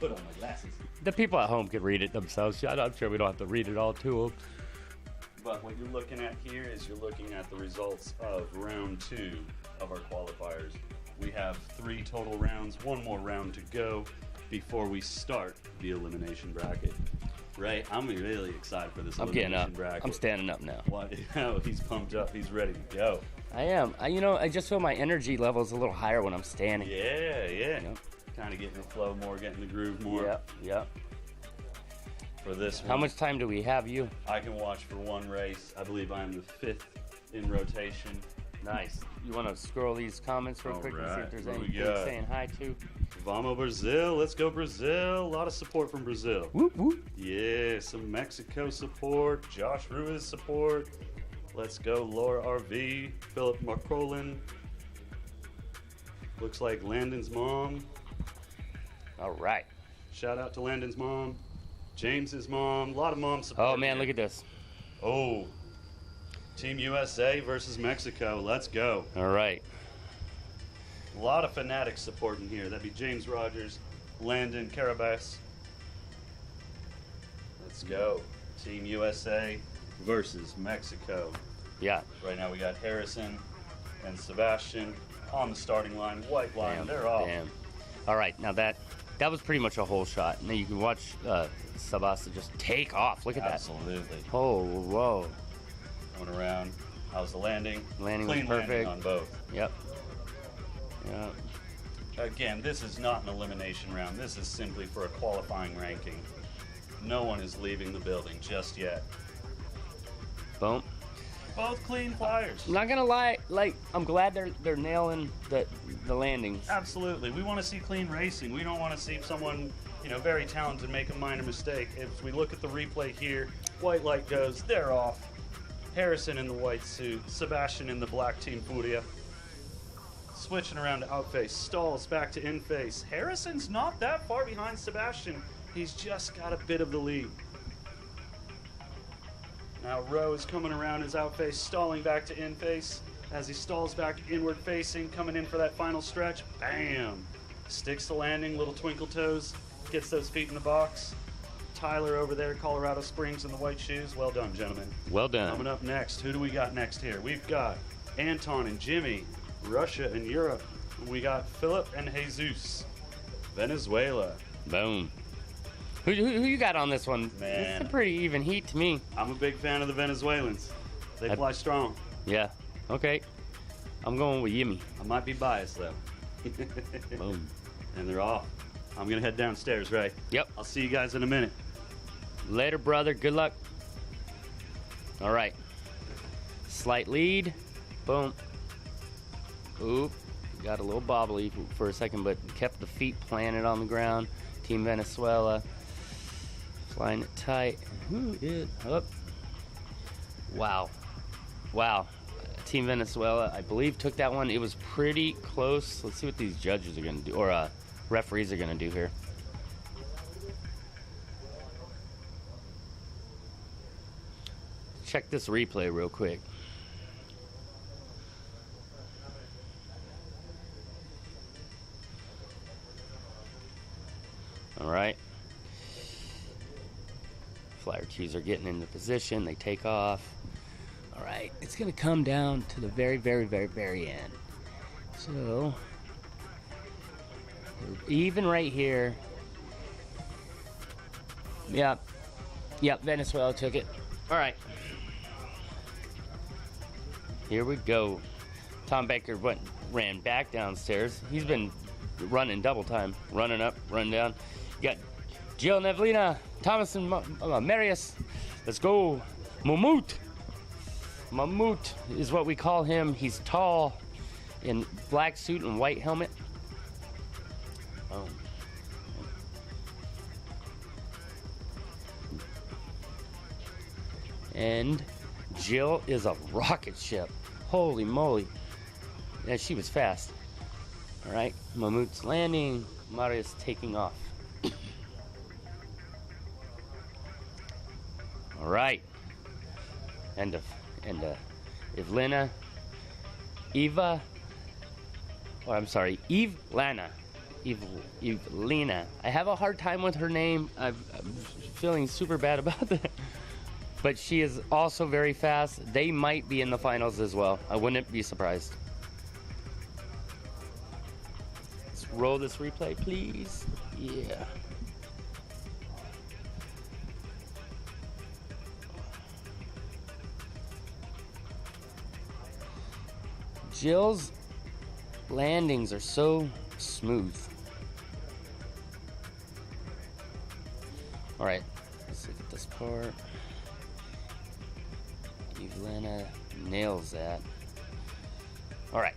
Put on my glasses. The people at home could read it themselves. I'm sure we don't have to read it all to them. But what you're looking at here is you're looking at the results of round 2 of our qualifiers. We have 3 total rounds, 1 more round to go before we start the elimination bracket. Right, I'm really excited for this I'm elimination getting up. bracket. I'm standing up now. What? Oh, he's pumped up. He's ready to go. I am. I just feel my energy level is a little higher when I'm standing. Yeah. Yep. Kind of getting the flow more, getting the groove more. Yep. For this one. How much time do we have you? I can watch for one race. I believe I'm the 5th in rotation. Nice. You want to scroll these comments real All quick and see right, if there's what we anything got? saying hi to? Vamos Brazil. Let's go Brazil. A lot of support from Brazil. Whoop, whoop. Yeah, some Mexico support. Josh Ruiz support. Let's go Laura RV. Philip Marcolin. Looks like Landon's mom. All right. Shout out to Landon's mom. James's mom, a lot of mom support. Oh man, here. look at this. Oh, Team USA versus Mexico. Let's go. All right. A lot of fanatics supporting here. That'd be James Rogers, Landon Carabas. Let's go. Team USA versus Mexico. Yeah. Right now we got Harrison and Sebastian on the starting line. White line, Damn, they're off. Damn. All right, now that was pretty much a whole shot. Now you can watch Sabasa just take off. Look at Absolutely. that. Oh, whoa. Going around. How's the landing? Landing was Clean perfect. landing on both. Yep. Yeah. Again, this is not an elimination round. This is simply for a qualifying ranking. No one is leaving the building just yet. Boom. Both clean flyers. I'm not gonna lie, like I'm glad they're nailing the landings. Absolutely. We want to see clean racing. We don't want to see someone, very talented make a minor mistake. If we look at the replay here, white light goes, they're off. Harrison in the white suit, Sebastian in the black Team Furia. Switching around to outface, stalls back to in-face. Harrison's not that far behind Sebastian. He's just got a bit of the lead. Now Rowe is coming around his outface, stalling back to in-face. As he stalls back inward facing, coming in for that final stretch. Bam! Sticks the landing, little twinkle toes, gets those feet in the box. Tyler over there, Colorado Springs in the white shoes. Well done, gentlemen. Well done. Coming up next, who do we got next here? We've got Anton and Jimmy, Russia and Europe. We got Philip and Jesus, Venezuela. Boom. Who you got on this one? Man. It's a pretty even heat to me. I'm a big fan of the Venezuelans. They fly strong. Yeah. Okay. I'm going with Yimmy. I might be biased though. Boom. And they're off. I'm gonna head downstairs, Ray. Yep. I'll see you guys in a minute. Later, brother. Good luck. All right. Slight lead. Boom. Oop. Got a little bobbly for a second, but kept the feet planted on the ground. Team Venezuela. Flying it tight. Who is up? Wow. Wow. Team Venezuela, I believe, took that one. It was pretty close. Let's see what these judges are going to do, or referees are going to do here. Check this replay real quick. All right. Flyer cues are getting into position. They take off. All right. It's going to come down to the very, very, very, very end. So, even right here. Yep. Yep. Venezuela took it. All right. Here we go. Tom Baker ran back downstairs. He's been running double time. Running up, running down. You got Jill Nevlina, Thomas and Marius. Let's go. Mammoth. Mammoth is what we call him. He's tall in black suit and white helmet. Oh. And Jill is a rocket ship. Holy moly. Yeah, she was fast. All right, Mammoth's landing. Marius taking off. All right. And Ivlena. Eva. Oh, I'm sorry. Ivlena. Evelina. I have a hard time with her name. I'm feeling super bad about that. But she is also very fast. They might be in the finals as well. I wouldn't be surprised. Let's roll this replay, please. Yeah. Jill's landings are so smooth. All right, let's look at this part. Evelina nails that. All right.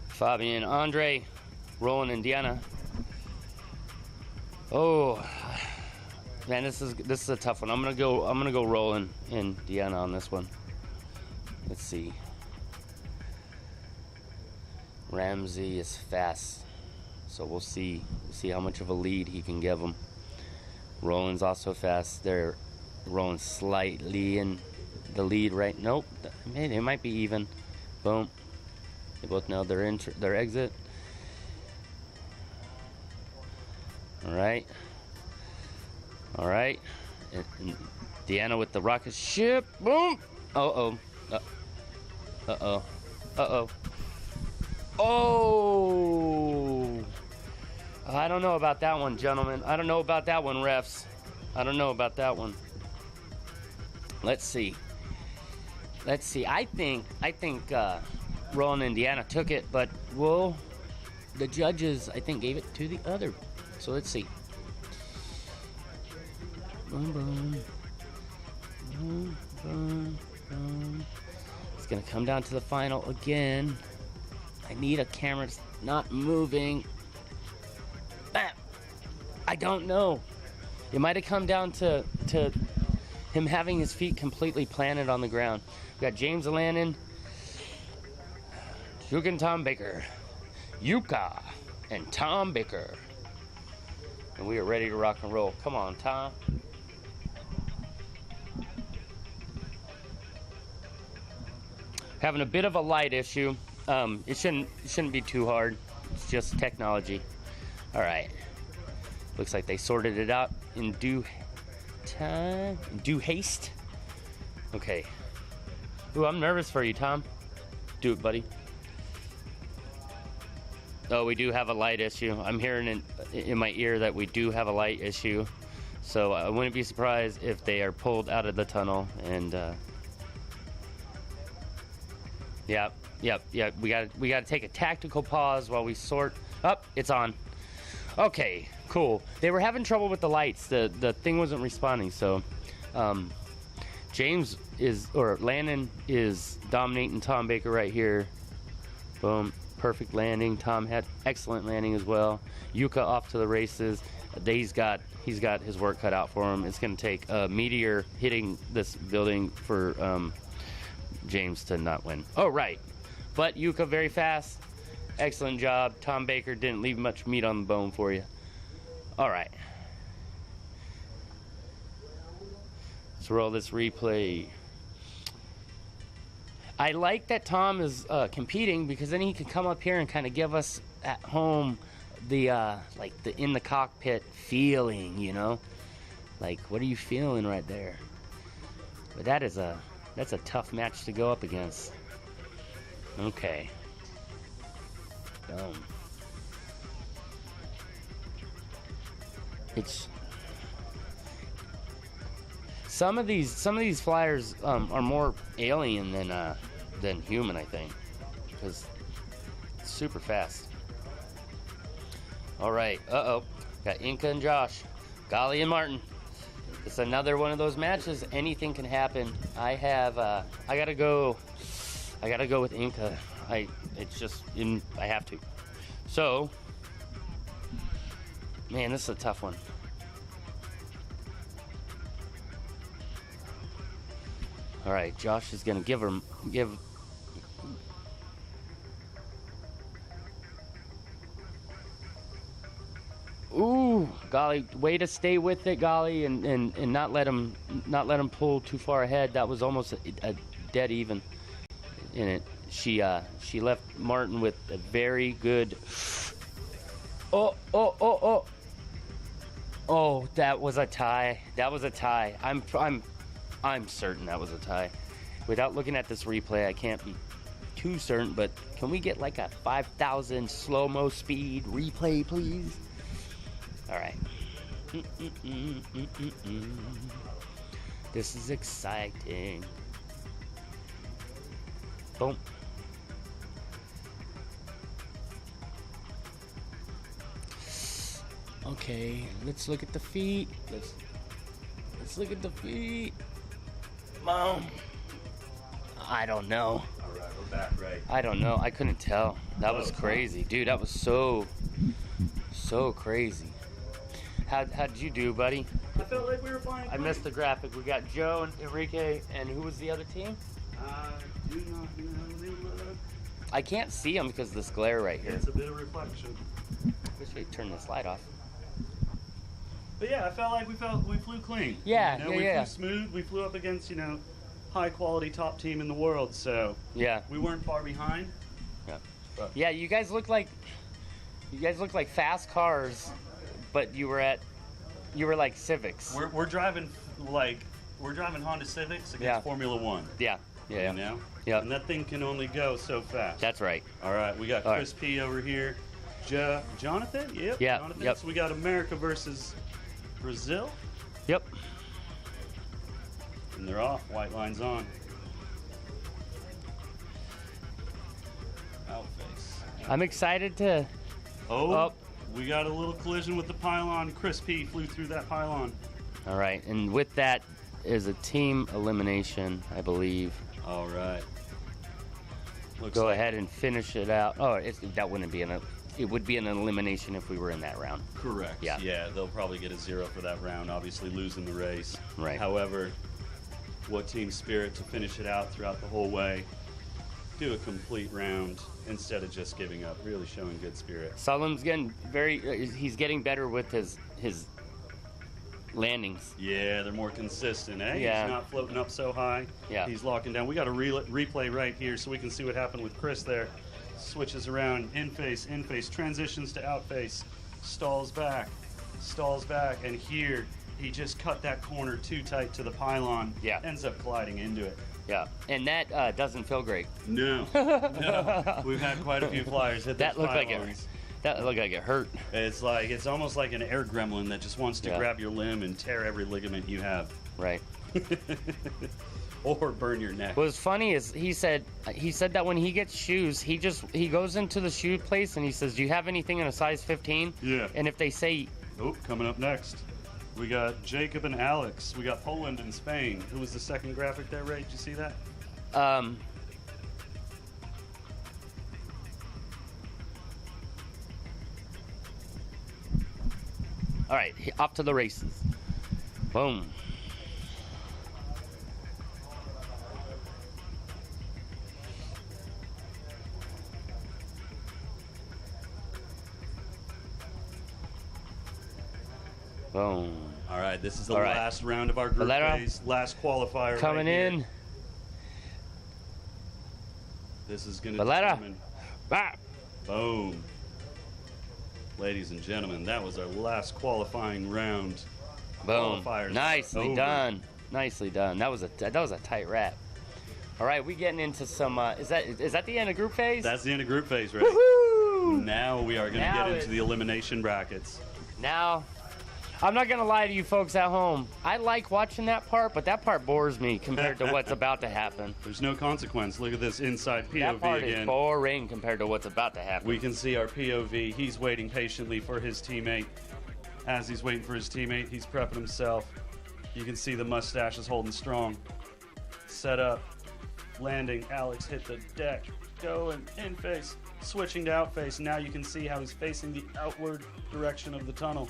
Fabian, Andre, Roland, and Diana. Oh, man, this is a tough one. I'm gonna go Roland and Deanna on this one. Let's see. Ramsey is fast, so we'll see how much of a lead he can give him. Roland's also fast. They're rolling slightly in the lead right. Nope, it might be even. Boom. They both know their exit. All right. And Deanna with the rocket ship. Boom. Uh-oh. Oh! I don't know about that one, gentlemen. I don't know about that one, refs. I don't know about that one. Let's see. I think Roland and Deanna took it, but the judges, I think, gave it to the other. So let's see. Boom, boom. Boom, boom, boom. It's gonna come down to the final again. I need a camera that's not moving. I don't know. It might have come down to him having his feet completely planted on the ground. We got James Lannon, Yuka and Tom Baker. Yuka and Tom Baker. And we are ready to rock and roll. Come on, Tom. Having a bit of a light issue. It shouldn't be too hard. It's just technology. All right. Looks like they sorted it out in due haste. Okay. Ooh, I'm nervous for you, Tom. Do it, buddy. Oh, we do have a light issue. I'm hearing in my ear that we do have a light issue. So I wouldn't be surprised if they are pulled out of the tunnel and Yep. We got to take a tactical pause while we sort. Up, it's on. Okay, cool. They were having trouble with the lights. The thing wasn't responding. So, Landon is dominating Tom Baker right here. Boom, perfect landing. Tom had excellent landing as well. Yuka off to the races. He's got his work cut out for him. It's going to take a meteor hitting this building for James to not win. Oh, right. But Yuka very fast. Excellent job. Tom Baker didn't leave much meat on the bone for you. All right. Let's roll this replay. I like that Tom is competing because then he can come up here and kind of give us at home the in the cockpit feeling, you know? Like, what are you feeling right there? But that's a tough match to go up against. Okay. It's some of these flyers are more alien than human, I think, because it's super fast. All right. Got Inca and Josh, Golly and Martin. It's another one of those matches. Anything can happen. I gotta go with Inca. I have to. So, man, this is a tough one. All right, Josh is gonna give. Ooh, Golly, way to stay with it, Golly, and not let him pull too far ahead. That was almost a dead even in it. She left Martin with a very good. Oh, that was a tie. I'm certain that was a tie. Without looking at this replay, I can't be too certain, but can we get like a 5,000 slow-mo speed replay, please? All right. This is exciting. Boom. Okay, let's look at the feet. Let's look at the feet. Mom. I don't know. All right, we're back, right? I don't know. I couldn't tell. That was crazy, dude. That was so crazy. How did you do, buddy? I felt like we were flying. I missed the graphic. We got Joe and Enrique, and who was the other team? Do not know. I can't see them because of this glare right here. It's a bit of reflection. Wish we'd turn this light off. But yeah, I felt like we flew clean. Yeah, we yeah. flew smooth. We flew up against, high quality top team in the world. So Yeah. we weren't far behind. Yeah. But Yeah, you guys look like fast cars, but you were like Civics. we're driving Honda Civics against Yeah. Formula One. Yeah. Yeah. You know? Yep. And that thing can only go so fast. That's right. All right, we got All Chris P over here. Jonathan? Yep. Yeah, Jonathan. yep. So we got America versus Brazil. Yep. And they're off. White line's on. Outface. I'm excited to. Oh, we got a little collision with the pylon. Chris P flew through that pylon. All right, and with that is a team elimination, I believe. All right. Looks Go like- ahead and finish it out. Oh, that wouldn't be it would be an elimination if we were in that round. Correct. Yeah. Yeah, they'll probably get a 0 for that round, obviously losing the race. Right. However, what team spirit to finish it out throughout the whole way. Do a complete round instead of just giving up. Really showing good spirit. Salim's getting he's getting better with his landings. Yeah, they're more consistent, eh? Yeah. He's not floating up so high. Yeah. He's locking down. We got a replay right here so we can see what happened with Chris there. Switches around, in face, transitions to out face, stalls back, and here he just cut that corner too tight to the pylon. Yeah. Ends up colliding into it. Yeah, and that doesn't feel great. No, no. We've had quite a few flyers hit That those looked like pylons. That looked like it hurt. It's almost like an air gremlin that just wants to Yeah. grab your limb and tear every ligament you have. Right. Or burn your neck. What's funny is he said that when he gets shoes, he goes into the shoe place and he says, "Do you have anything in a size 15?" Yeah. And if they say, Oh, coming up next, we got Jacob and Alex. We got Poland and Spain. Who was the second graphic there, Ray? Did you see that? all right, off to the races. Boom. Boom. All right, this is the All right. last round of our group Valera phase, last qualifier. Coming right here. in. This is going to Valera. determine. Ah. Boom. Ladies and gentlemen, that was our last qualifying round. Boom. Qualifiers Nicely over. done. Nicely done. That was a tight wrap. All right, we getting into some. Is that the end of group phase? That's the end of group phase, right? Woohoo! Now we are going to Now get it's- into the elimination brackets. Now, I'm not gonna lie to you folks at home. I like watching that part, but that part bores me compared to what's about to happen. There's no consequence. Look at this inside POV That part again. is boring compared to what's about to happen. We can see our POV. He's waiting patiently for his teammate. As he's waiting for his teammate, he's prepping himself. You can see the mustache is holding strong. Set up. Landing. Alex hit the deck. Going in face. Switching to out face. Now you can see how he's facing the outward direction of the tunnel.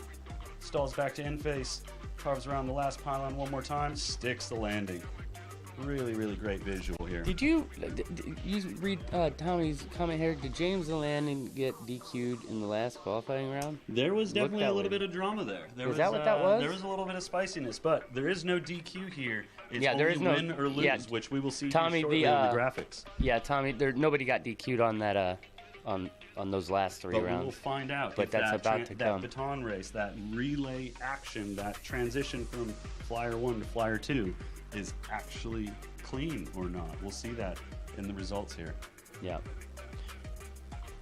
Stalls back to in face. Carves around the last pylon one more time. Sticks the landing. Really, really great visual here. Did you read Tommy's comment here? Did James and Landon get DQ'd in the last qualifying round? There was definitely that a little way. bit of drama there. Is that what that was? There was a little bit of spiciness, but there is no DQ here. It's Yeah, there only is no- win or lose, yeah, which we will see Tommy, here shortly the, on the graphics. Yeah, Tommy. Nobody got DQ'd on that. On those last three But rounds. we will find out But if that's that, about to that come. baton race, that relay action, that transition from Flyer 1 to Flyer 2 is actually clean or not. We'll see that in the results here. Yeah.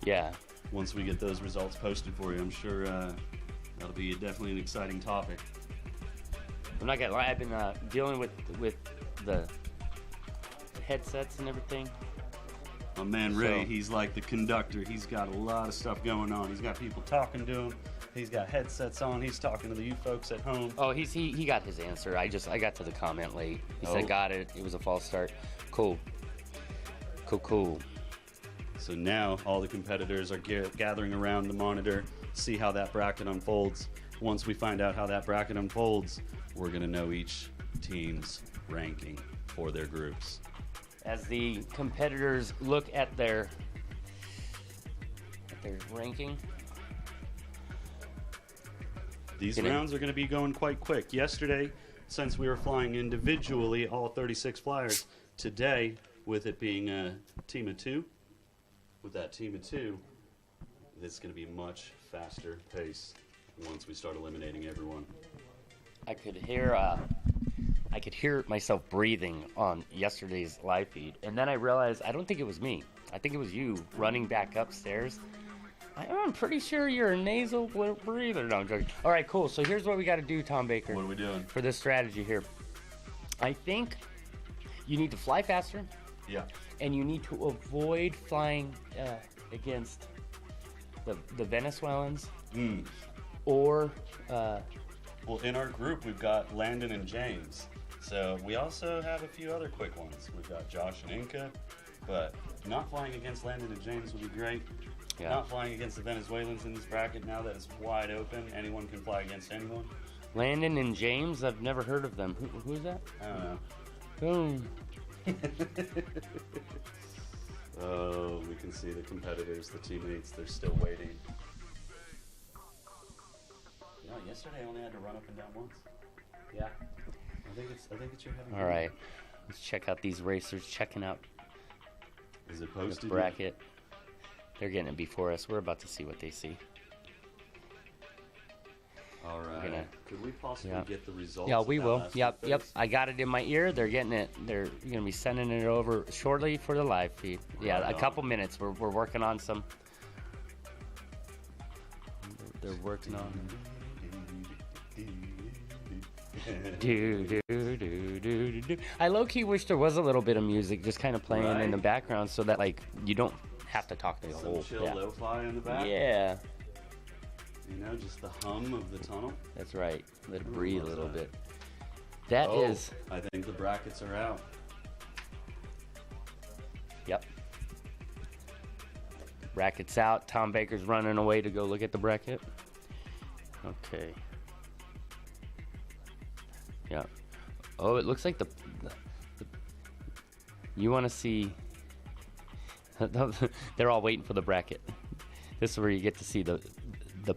Yeah. Once we get those results posted for you, I'm sure that'll be definitely an exciting topic. I'm not gonna lie. I've been dealing with the headsets and everything. My man Ray, So- he's like the conductor. He's got a lot of stuff going on. He's got people talking to him. He's got headsets on. He's talking to you folks at home. Oh, he got his answer. I got to the comment late. He Oh. said got it. It was a false start. Cool. Cool. So now all the competitors are gathering around the monitor, see how that bracket unfolds. Once we find out how that bracket unfolds, we're going to know each team's ranking for their groups. As the competitors look at their their ranking. These rounds are going to be going quite quick. Yesterday, since we were flying individually, all 36 flyers, today, with it being a team of 2, with that team of 2, it's going to be much faster pace once we start eliminating everyone. I could hear myself breathing on yesterday's live feed, and then I realized I don't think it was me. I think it was you running back upstairs. I'm pretty sure you're a nasal breather. No, I'm joking. All right, cool. So here's what we got to do, Tom Baker. What are we doing? For this strategy here. I think you need to fly faster. Yeah. And you need to avoid flying against the Venezuelans. Or... well, in our group, we've got Landon and James. So we also have a few other quick ones. We've got Josh and Inca. But not flying against Landon and James would be great. Yeah. Not flying against the Venezuelans in this bracket. Now that it's wide open, anyone can fly against anyone. Landon and James, I've never heard of them. Who's that? I don't know. Boom. Oh, we can see the competitors, the teammates, they're still waiting. You know, yesterday I only had to run up and down once. Yeah. I think it's your heavy. All right. Let's check out these racers checking out Is it posted? the bracket. They're getting it before us. We're about to see what they see. All right. Could we possibly get the results? Yeah, we will. Yep. I got it in my ear. They're getting it. They're going to be sending it over shortly for the live feed. Yeah, Right a couple minutes. We're working on some. They're working on. Do. I low-key wish there was a little bit of music just kind of playing in the background so that like you don't have to talk the whole. Some chill lo-fi in the back. Yeah. You know, just the hum of the tunnel. That's right. Let it breathe a little bit. That is. I think the brackets are out. Yep. Brackets out. Tom Baker's running away to go look at the bracket. Okay. Yeah. Oh, it looks like the you want to see. They're all waiting for the bracket. This is where you get to see the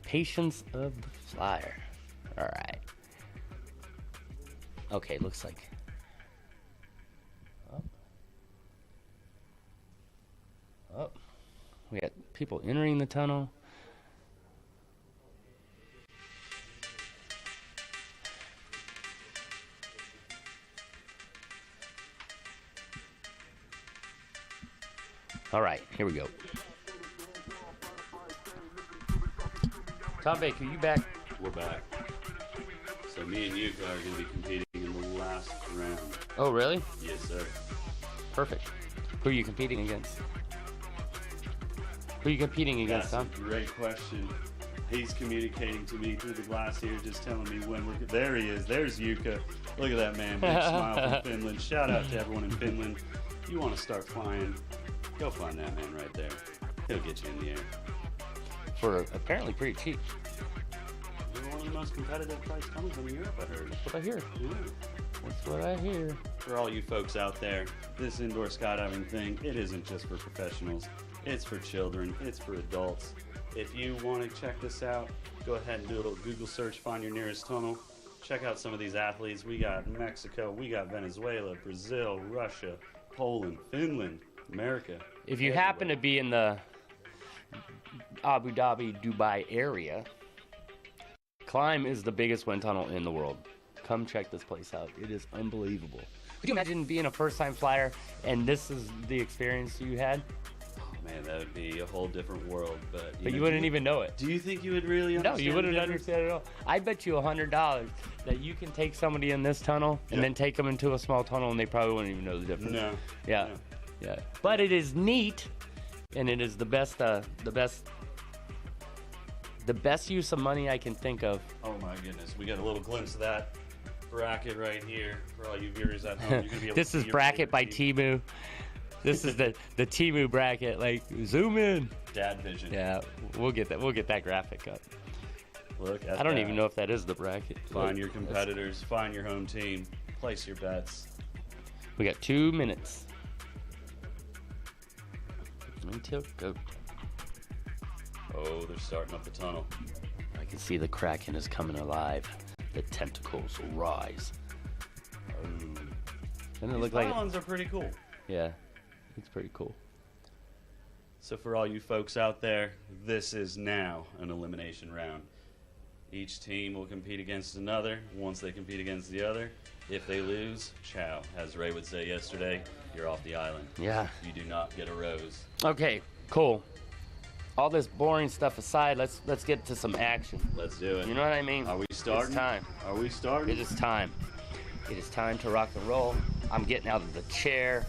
patience of the flyer. All right. Okay, looks like. Oh, we got people entering the tunnel. All right, here we go. Tom Baker, you back? We're back. So me and Yuka are going to be competing in the last round. Oh, really? Yes, sir. Perfect. Who are you competing against? Who are you competing against, Tom? That's a great question. He's communicating to me through the glass here, just telling me when we're... There he is. There's Yuka. Look at that man. Big smile from Finland. Shout out to everyone in Finland. If you want to start flying, go find that man right there. He'll get you in the air. For apparently pretty cheap. You're one of the most competitive price tunnels in Europe, I heard. That's what I hear. Yeah. That's what I hear. For all you folks out there, this indoor skydiving thing, it isn't just for professionals. It's for children. It's for adults. If you want to check this out, go ahead and do a little Google search, find your nearest tunnel. Check out some of these athletes. We got Mexico, we got Venezuela, Brazil, Russia, Poland, Finland, America. If you happen to be in the Abu Dhabi, Dubai area, Climb is the biggest wind tunnel in the world. Come check this place out. It is unbelievable. Could you imagine being a first-time flyer and this is the experience you had? Man, that would be a whole different world, but you wouldn't even know it. Do you think you would really understand? No, you wouldn't understand it at all. I bet you $100 that you can take somebody in this tunnel and then take them into a small tunnel and they probably wouldn't even know the difference. No. Yeah. No. Yeah. But it is neat, and it is the best use of money I can think of. Oh my goodness, we got a little glimpse of that bracket right here for all you viewers at home. You're gonna be able This to is see your bracket by favorite team. Temu. This is the Temu bracket. Like, zoom in. Dad vision. Yeah, we'll get that. We'll get that graphic up. Look at I don't that. even know if that is the bracket. Find your competitors. Find your home team. Place your bets. We got 2 minutes until go. Oh, they're starting up the tunnel. I can see the Kraken is coming alive. The tentacles will rise. Doesn't it look like pylons are pretty cool. Yeah, it's pretty cool. So for all you folks out there, this is now an elimination round. Each team will compete against another. Once they compete against the other, if they lose, ciao. As Ray would say yesterday, you're off the island. Yeah. You do not get a rose. Okay, cool. All this boring stuff aside, let's get to some action. Let's do it. You know what I mean? Are we starting? It's time. Are we starting? It is time. It is time to rock and roll. I'm getting out of the chair.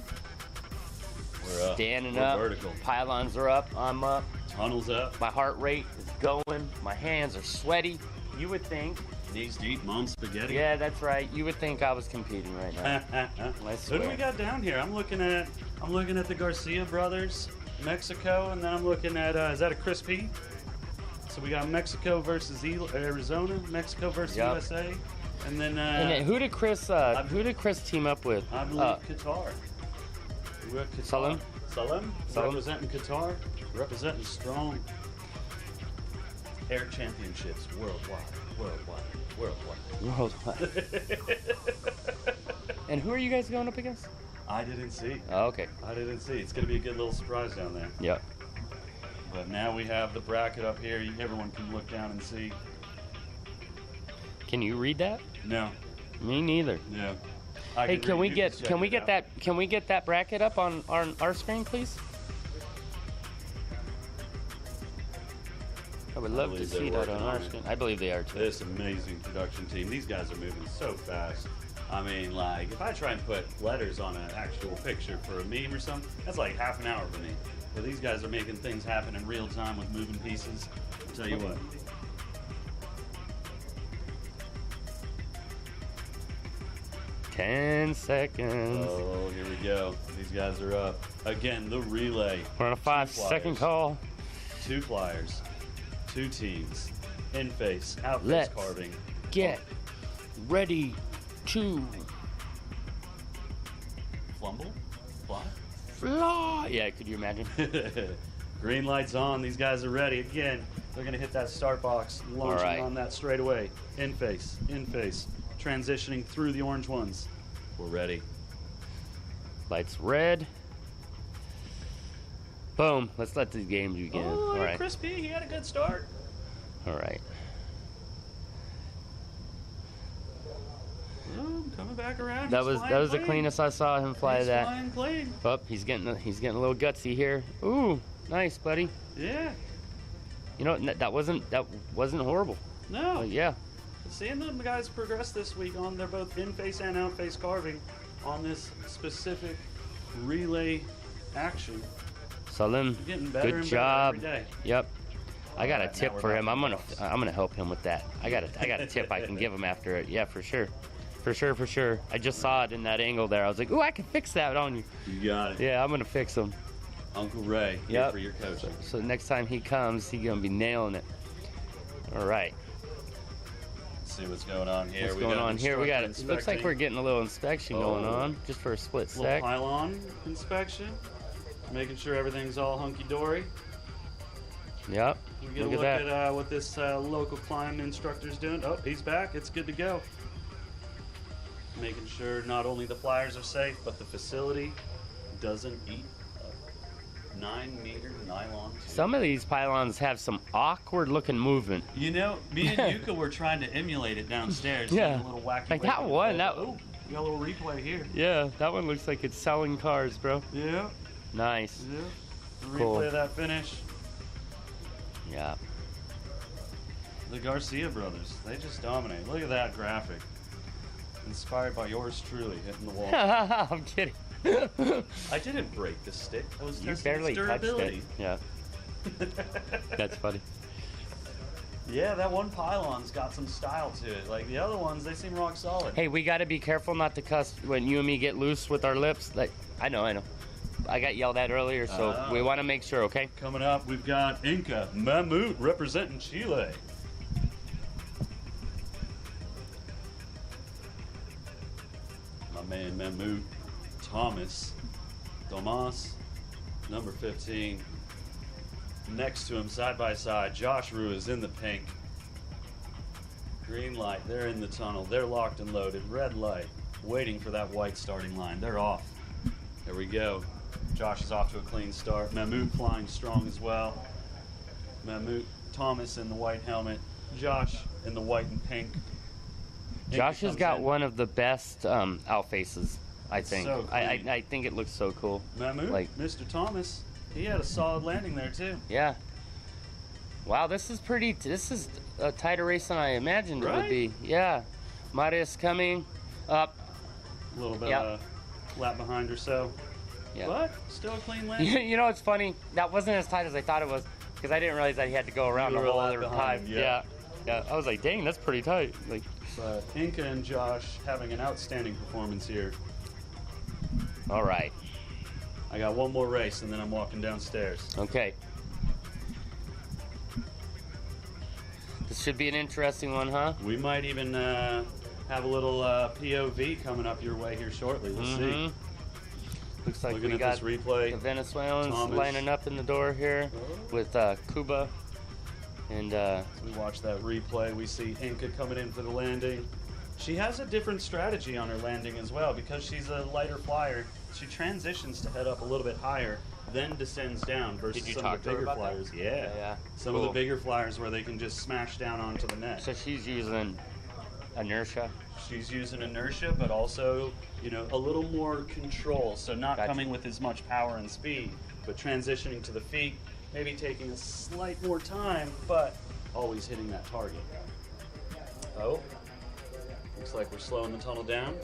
We're up. Standing We're up. vertical. Pylons are up. I'm up. Tunnel's up. My heart rate is going. My hands are sweaty. You would think. Knees deep, mom spaghetti. Yeah, that's right. You would think I was competing right now. I Who swear. do we got down here? I'm looking at the Garcia brothers, Mexico, and then I'm looking at is that a Chris P? So we got Mexico versus Arizona, Mexico versus Yep. USA, and then And then who did Chris team up with? I believe Qatar. We're Qatar. Salim? Salim? Salim? Representing Qatar, representing strong. Air championships worldwide. And who are you guys going up against? I didn't see. Oh, okay. I didn't see. It's going to be a good little surprise down there. Yep. But now we have the bracket up here. Everyone can look down and see. Can you read that? No. Me neither. Yeah. Hey, can we get that bracket up on our screen, please? I would love to believe see they're that on working our on it. screen. I believe they are too. This amazing production team. These guys are moving so fast. I mean, like, if I try and put letters on an actual picture for a meme or something, that's like half an hour for me. But these guys are making things happen in real time with moving pieces. I'll tell you what. Ten seconds. Oh, here we go. These guys are up. Again, the relay. We're on a 5-second call. 2 flyers. 2 teams. In face, out face Let's carving. get ready to Flumble? Fly? fly. Yeah, could you imagine? Green light's on. These guys are ready. Again, they're going to hit that start box. Launching right. on that straight away. In face. In face. Transitioning through the orange ones. We're ready. Lights red. Boom. Let's let the game begin. Oh, All right. Chris P, he had a good start. All right. Oh, coming back around. That He's was flying the clean. cleanest I saw him fly He's that. flying clean. Oh, he's getting a little gutsy here. Ooh, nice, buddy. Yeah. You know that wasn't horrible. No. But yeah. Seeing them guys progress this week on they're both in face and out face carving on this specific relay action. Salim, Getting better good and better job. every day. Yep. I got a Alright, tip now for we're him. back I'm to gonna boss. I'm gonna help him with that. I got a tip I can give him after it. Yeah, for sure. For sure. I just saw it in that angle there. I was like, ooh, I can fix that on you. You got it. Yeah, I'm gonna fix him. Uncle Ray, here Yep. for your coaching. So next time he comes, he's gonna be nailing it. All right. Let's see what's going on here. What's going on here? We got it. instructor Looks like inspecting. we're getting a little inspection going Oh. on, just for a split Little sec. pylon inspection. Making sure everything's all hunky-dory. Yep. We get Look a at look that. at what this local climb instructor's doing. Oh, he's back. It's good to go. Making sure not only the flyers are safe, but the facility doesn't eat a 9-meter nylon tube. Some of these pylons have some awkward looking movement. You know, me and Yuka were trying to emulate it downstairs. Yeah. A little wacky. Like that one, that- Oh, we got a little replay here. Yeah, that one looks like it's selling cars, bro. Yeah. Nice. Yeah. The Cool. replay of that finish. Yeah. The Garcia brothers, they just dominate. Look at that graphic. Inspired by yours truly hitting the wall. I'm kidding. I didn't break the stick. I was You testing barely its touched durability. it. Yeah. That's funny. Yeah, that one pylon's got some style to it. Like the other ones, they seem rock solid. Hey, we got to be careful not to cuss when you and me get loose with our lips. Like, I know. I got yelled at earlier, so Oh. we want to make sure, okay? Coming up, we've got Inca Mammoet representing Chile. My man Mammoet, Tomas, number 15. Next to him, side by side, Josh Rue is in the pink. Green light, they're in the tunnel. They're locked and loaded. Red light, waiting for that white starting line. They're off. There we go. Josh is off to a clean start. Mahmoud flying strong as well. Mahmoud, Thomas in the white helmet. Josh in the white and pink. Josh has got one of the best out faces, I think. So clean. I think it looks so cool. Mahmoud, Like, Mr. Thomas, he had a solid landing there too. yeah. Wow, this is a tighter race than I imagined it would be. Yeah. Maria's coming up. A little bit Yep. of a lap behind or so. Yeah. But still a clean landing. You know, it's funny. That wasn't as tight as I thought it was because I didn't realize that he had to go around You the were a whole lap other behind, pipe. yeah. Yeah. I was like, dang, that's pretty tight. Like, But Inca and Josh having an outstanding performance here. all right. I got one more race and then I'm walking downstairs. Okay. This should be an interesting one, huh? We might even have a little POV coming up your way here shortly. We'll see. Looks like Looking we at got this replay. the Venezuelans Thomas. lining up in the door here with Cuba. And As we watch that replay, we see Inca coming in for the landing. She has a different strategy on her landing as well. Because she's a lighter flyer, she transitions to head up a little bit higher, then descends down versus Did you some talk of to the her bigger about that? flyers. Yeah. Yeah. Some of the Cool. bigger flyers where they can just smash down onto the net. so she's using inertia. She's using inertia, but also, a little more control. So not Gotcha. coming with as much power and speed, but transitioning to the feet, maybe taking a slight more time, but always hitting that target. Oh, looks like we're slowing the tunnel down.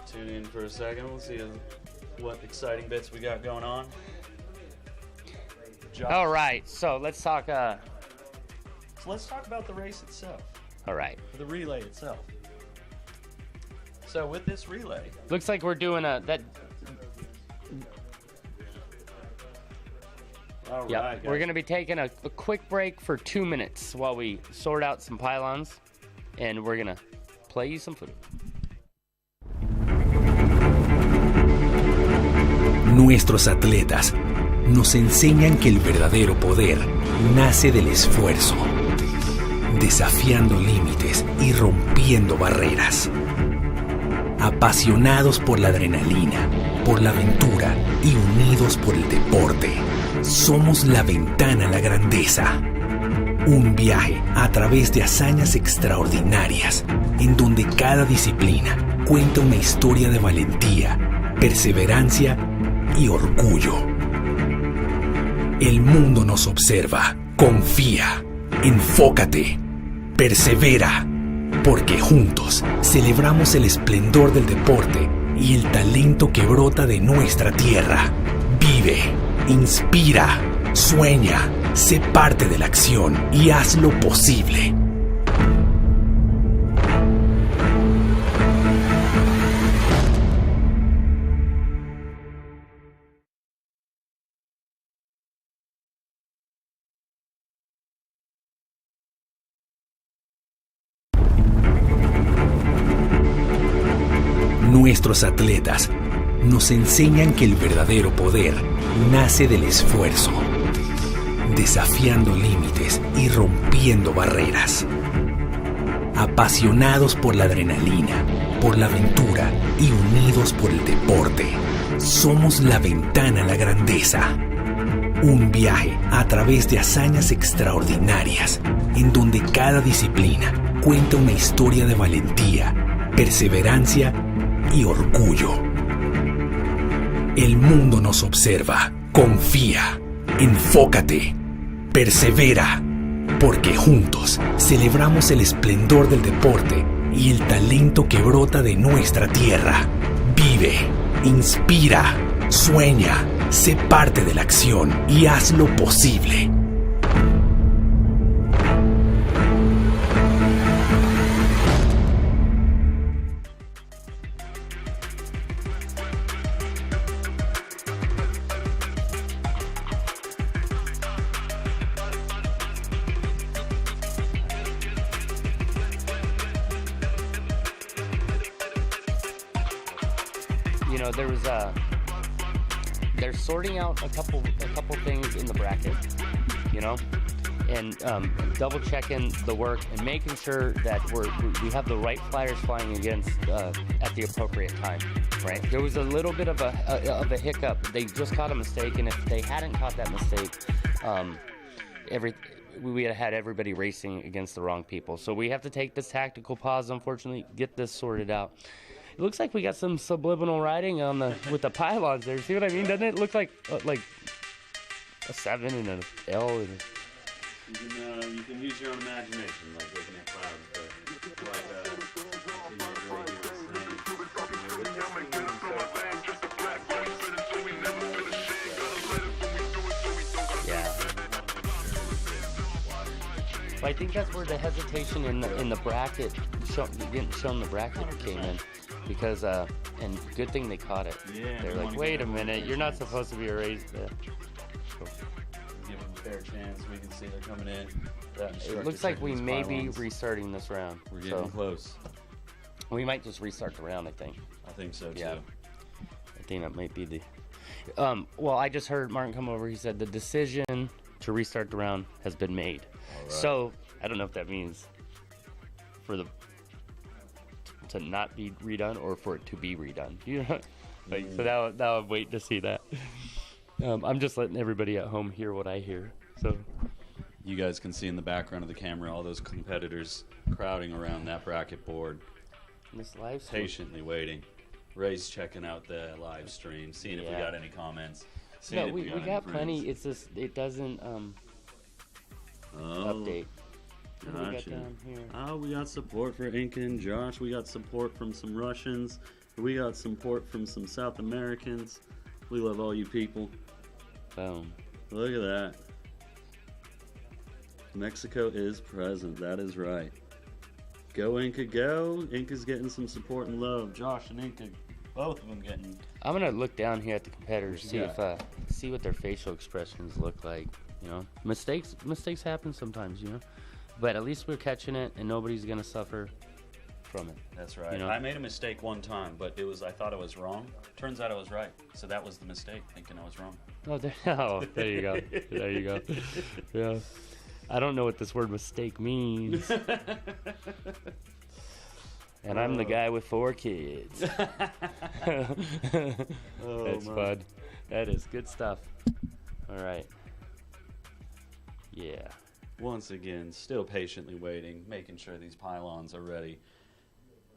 Tune in for a second. We'll see what exciting bits we got going on. Josh. All right, so let's talk. So let's talk about the race itself. All right. The relay itself. So with this relay, Looks like we're doing that. all Yeah, right, we're guys. going to be taking a quick break for 2 minutes while we sort out some pylons, and we're going to play you some footage. Nuestros atletas nos enseñan que el verdadero poder nace del esfuerzo, desafiando límites y rompiendo barreras. Apasionados por la adrenalina, por la aventura y unidos por el deporte, somos la ventana a la grandeza. Un viaje a través de hazañas extraordinarias, en donde cada disciplina cuenta una historia de valentía, perseverancia y orgullo. El mundo nos observa. Confía, enfócate, persevera, porque juntos celebramos el esplendor del deporte y el talento que brota de nuestra tierra. Vive, inspira, sueña, sé parte de la acción y hazlo posible. Nuestros atletas nos enseñan que el verdadero poder nace del esfuerzo, desafiando límites y rompiendo barreras. Apasionados por la adrenalina, por la aventura y unidos por el deporte, somos la ventana a la grandeza. Un viaje a través de hazañas extraordinarias, en donde cada disciplina cuenta una historia de valentía, perseverancia y orgullo. El mundo nos observa. Confía, enfócate, persevera, porque juntos celebramos el esplendor del deporte y el talento que brota de nuestra tierra. Vive, inspira, sueña, sé parte de la acción y hazlo posible. There was they're sorting out a couple things in the bracket, you know, and double checking the work and making sure that we have the right flyers flying against at the appropriate time, right? There was a little bit of a hiccup. They just caught a mistake, and if they hadn't caught that mistake, we had everybody racing against the wrong people. So we have to take this tactical pause, unfortunately, get this sorted out. It looks like we got some subliminal writing with the pylons there. See what I mean? Doesn't it look like a 7 and an L? And you can use your own imagination, like looking at clouds, but Well, I think that's where the hesitation in the bracket, getting shown the bracket came in, because and good thing they caught it. Yeah, they're like, wait a minute, you're not supposed to be erased. Give them a fair chance. We can see they're coming in. It looks like we may be restarting this round. We're getting close. We might just restart the round, I think. I think so too. Yeah. I think that might be the. Well, I just heard Martin come over. He said the decision to restart the round has been made. Right. So I don't know if that means to not be redone or for it to be redone. You know, so now I'm waiting to see that. I'm just letting everybody at home hear what I hear. So you guys can see in the background of the camera all those competitors crowding around that bracket board, this live stream. Patiently waiting. Ray's checking out the live stream, seeing if we got any comments. No, we got plenty. It's just it doesn't update. What do we got down here? Oh, we got support for Inca and Josh. We got support from some Russians. We got support from some South Americans. We love all you people. Boom. Look at that. Mexico is present. That is right. Go Inca, go. Inca's getting some support and love. Josh and Inca, both of them getting. I'm gonna look down here at the competitors, see what their facial expressions look like. You know, mistakes happen sometimes. You know, but at least we're catching it, and nobody's gonna suffer from it. That's right. You know? I made a mistake one time, but I thought I was wrong. Turns out I was right. So that was the mistake, thinking I was wrong. Oh, there you go. There you go. Yeah. I don't know what this word mistake means. And I'm the guy with 4 kids. That's fun. That is good stuff. All right. Yeah. Once again, still patiently waiting, making sure these pylons are ready.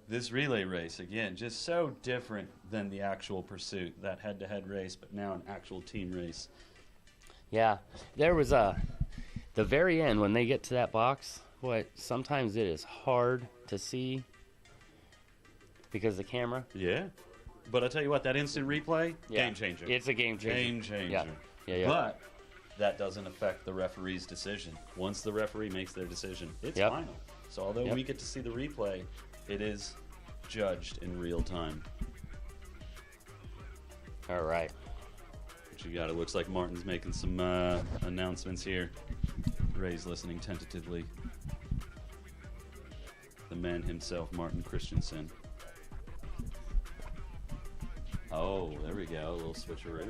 This relay race, again, just so different than the actual pursuit, that head-to-head race, but now an actual team race. Yeah. There was the very end, when they get to that box, boy, sometimes it is hard to see because the camera. Yeah. But I tell you what, that instant replay, game changer. It's a game changer. Game changer. Yeah. But that doesn't affect the referee's decision. Once the referee makes their decision, it's final. So although we get to see the replay, it is judged in real time. All right. What you got? It looks like Martin's making some announcements here. Ray's listening tentatively. The man himself, Martin Christensen. Oh, there we go. A little switcheroo.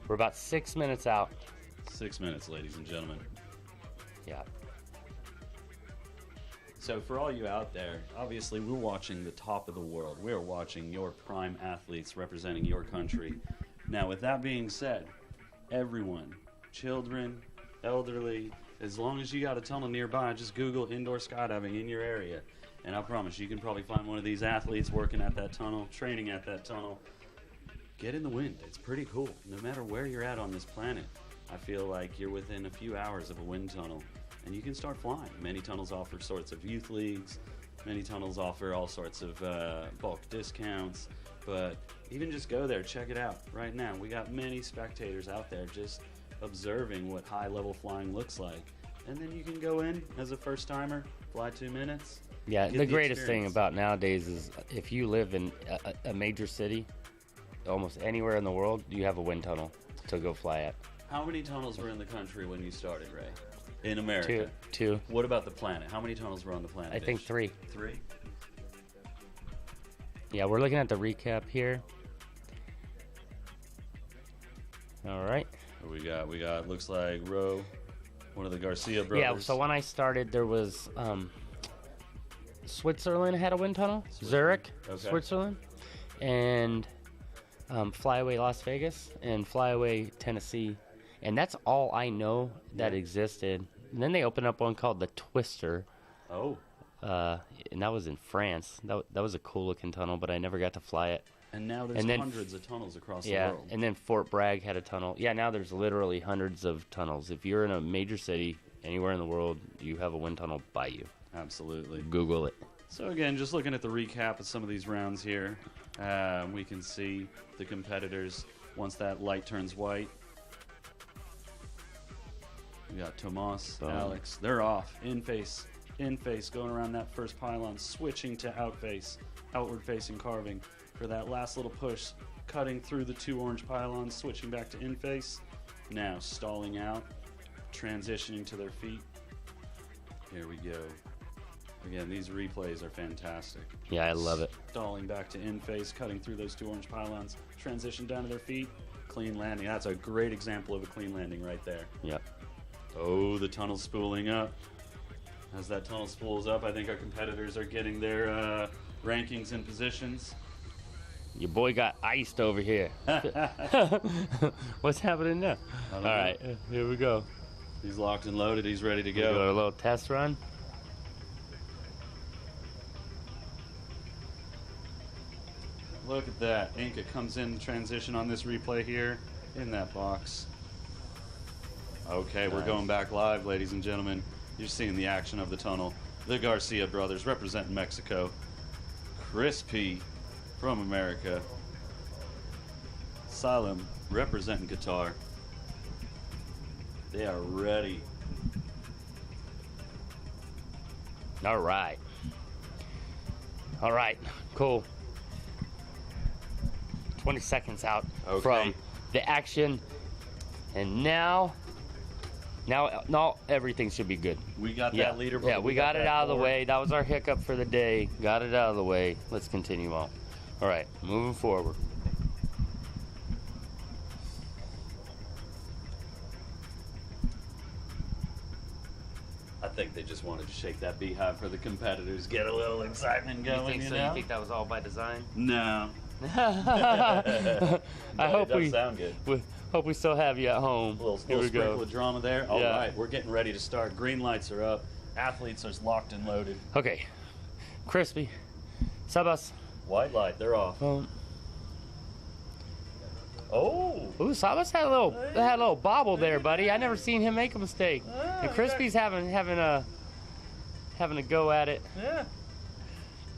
We're about 6 minutes out. 6 minutes, ladies and gentlemen. Yeah. So for all you out there, obviously we're watching the top of the world. We're watching your prime athletes representing your country. Now, with that being said, everyone, children, elderly, as long as you got a tunnel nearby, just Google indoor skydiving in your area. And I promise you can probably find one of these athletes working at that tunnel, training at that tunnel. Get in the wind. It's pretty cool. No matter where you're at on this planet, I feel like you're within a few hours of a wind tunnel. And you can start flying. Many tunnels offer sorts of youth leagues. Many tunnels offer all sorts of bulk discounts. But even just go there, check it out. Right now, we got many spectators out there just observing what high-level flying looks like. And then you can go in as a first-timer, fly 2 minutes. Yeah, the greatest thing about nowadays is if you live in a major city, almost anywhere in the world, you have a wind tunnel to go fly at. How many tunnels were in the country when you started, Ray? In America? Two. What about the planet? How many tunnels were on the planet? I think 3. 3? Yeah, we're looking at the recap here. All right. What we got looks like Roe, one of the Garcia brothers. Yeah, so when I started, there was Switzerland had a wind tunnel, Zurich, Okay. Switzerland, and Flyaway Las Vegas and Flyaway Tennessee, and that's all I know that existed. And then they opened up one called the Twister. Oh. And that was in France. That was a cool looking tunnel, but I never got to fly it. And now there's hundreds of tunnels across the world. And then Fort Bragg had a tunnel. Yeah, now there's literally hundreds of tunnels. If you're in a major city, anywhere in the world, you have a wind tunnel by you. Absolutely. Google it. So again, just looking at the recap of some of these rounds here, we can see the competitors once that light turns white. We got Tomas, Alex. They're off. In face, going around that first pylon, switching to outward facing carving for that last little push, cutting through the 2 orange pylons, switching back to in face. Now stalling out, transitioning to their feet. Here we go. Again, these replays are fantastic. Yeah, I love it. Stalling back to in face, cutting through those 2 orange pylons, transition down to their feet, clean landing. That's a great example of a clean landing right there. Yep. Oh, the tunnel's spooling up. As that tunnel spools up, I think our competitors are getting their rankings and positions. Your boy got iced over here. What's happening now? All right, here we go. He's locked and loaded. He's ready to We go. got a little test run. Look at that. Inca comes in transition on this replay here in that box. Okay, we're going back live, ladies and gentlemen. You're seeing the action of the tunnel. The Garcia brothers representing Mexico. Chris P. from America. Salem representing Qatar. They are ready. All right. All right, cool. 20 seconds out from the action. And now everything should be good. We got that leaderboard. Yeah, we got it out of the way. That was our hiccup for the day. Got it out of the way. Let's continue on. All right, moving forward. I think they just wanted to shake that beehive for the competitors, get a little excitement going. You think so? know? You think that was all by design? No. I hope it does sound good. we hope we still have you at home. Little Here we sprinkle go. of drama there. All right, we're getting ready to start. Green lights are up. Athletes are locked and loaded. Okay, Crispy, Sabas. White light, they're off. Oh, Sabas had a little bobble there, buddy. I never seen him make a mistake. And Crispy's having a go at it. Yeah.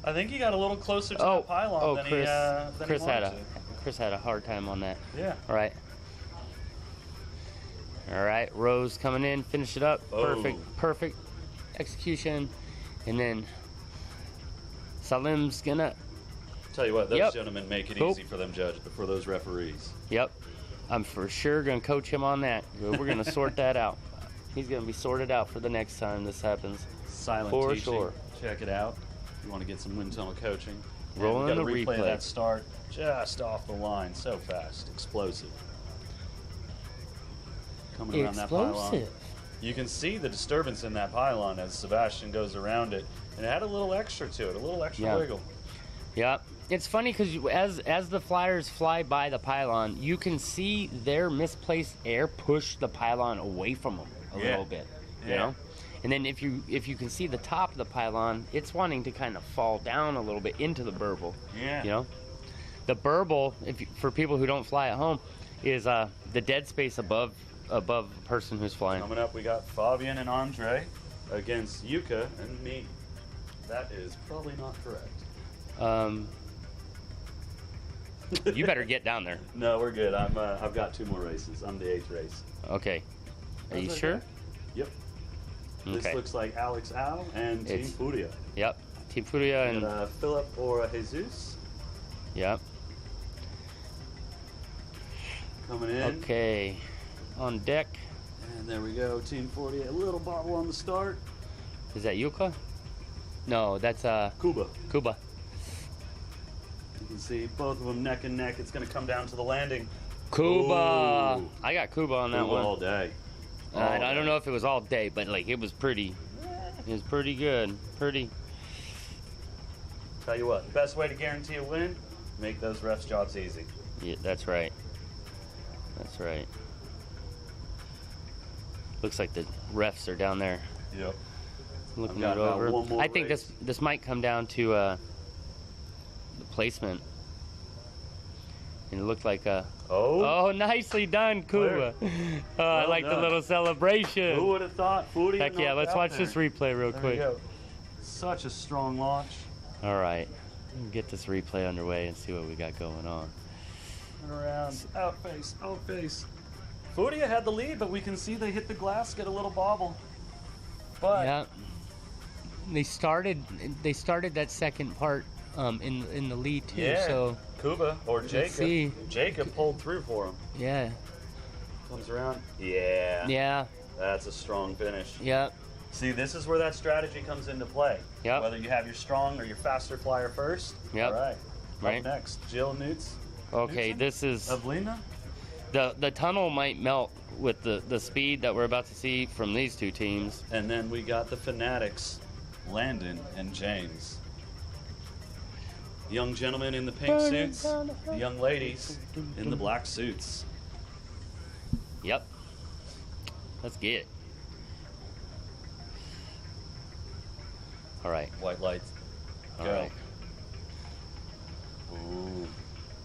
I think he got a little closer to the pylon than he wanted to. Chris had a hard time on that. Yeah. All right. Rose coming in, finish it up. Perfect execution. And then Salim's gonna. Tell you what, those gentlemen make it easy for them for those referees. Yep. I'm for sure gonna coach him on that. We're gonna sort that out. He's gonna be sorted out for the next time this happens. Silent for teaching. Sure. Check it out. If you want to get some wind tunnel coaching. Rolling the replay replay. Of that start just off the line, so fast, explosive. Coming around that pylon. You can see the disturbance in that pylon as Sebastian goes around it, and it had a little extra to it, a little extra wiggle. Yeah. It's funny because as the flyers fly by the pylon, you can see their misplaced air push the pylon away from them a little bit. You know? And then if you can see the top of the pylon, it's wanting to kind of fall down a little bit into the burble. Yeah. You know? The burble, for people who don't fly at home, is the dead space above the person who's flying. Coming up, we got Fabian and Andre against Yuka and me. That is probably not correct. You better get down there. No, we're good. I've got 2 more races. I'm the 8th race. Okay. Are you sure? Yep. Okay. This looks like Alex Al and Team Furia. Yep. Team Furia and Philip or Jesus. Yep. Coming in. Okay. On deck. And there we go. Team Furia. A little bobble on the start. Is that Yuka? No, that's Cuba. Cuba. can see both of them neck and neck. It's going to come down to the landing. Kuba. Ooh. I got Kuba on that Kuba one. all day. I don't know if it was all day, but like it was pretty. It was pretty good. Pretty. Tell you what, the best way to guarantee a win, make those refs' jobs easy. Yeah, that's right. That's right. Looks like the refs are down there Yep. looking I've it got about over. one more I think race. this might come down to the placement. And it looked like oh, nicely done, Kuba. Oh, I like the done. little celebration. Who would have thought? Furia Heck yeah, knocked let's out watch there. this replay real There quick. we go. Such a strong launch. All right, get this replay underway and see what we got going on. Turn around, outface, outface. Furia had the lead, but we can see they hit the glass, get a little bobble. But Yeah, they started that second part in the lead too. yeah, So Kuba or Jacob. see. Jacob pulled through for him. yeah, Comes around. Yeah. yeah, That's a strong finish. yep. See, this is where that strategy comes into play. Yep. Whether you have your strong or your faster flyer first. Yep. All right. Right. Up next, Jill Newts. Okay, Newtson? this is Evelina. the tunnel might melt with the speed that we're about to see from these two teams. And then we got the Fanatics, Landon and James. Young gentlemen in the pink suits, the young ladies in the black suits. Yep. Let's get it. All right. White lights. All Go. right. Ooh.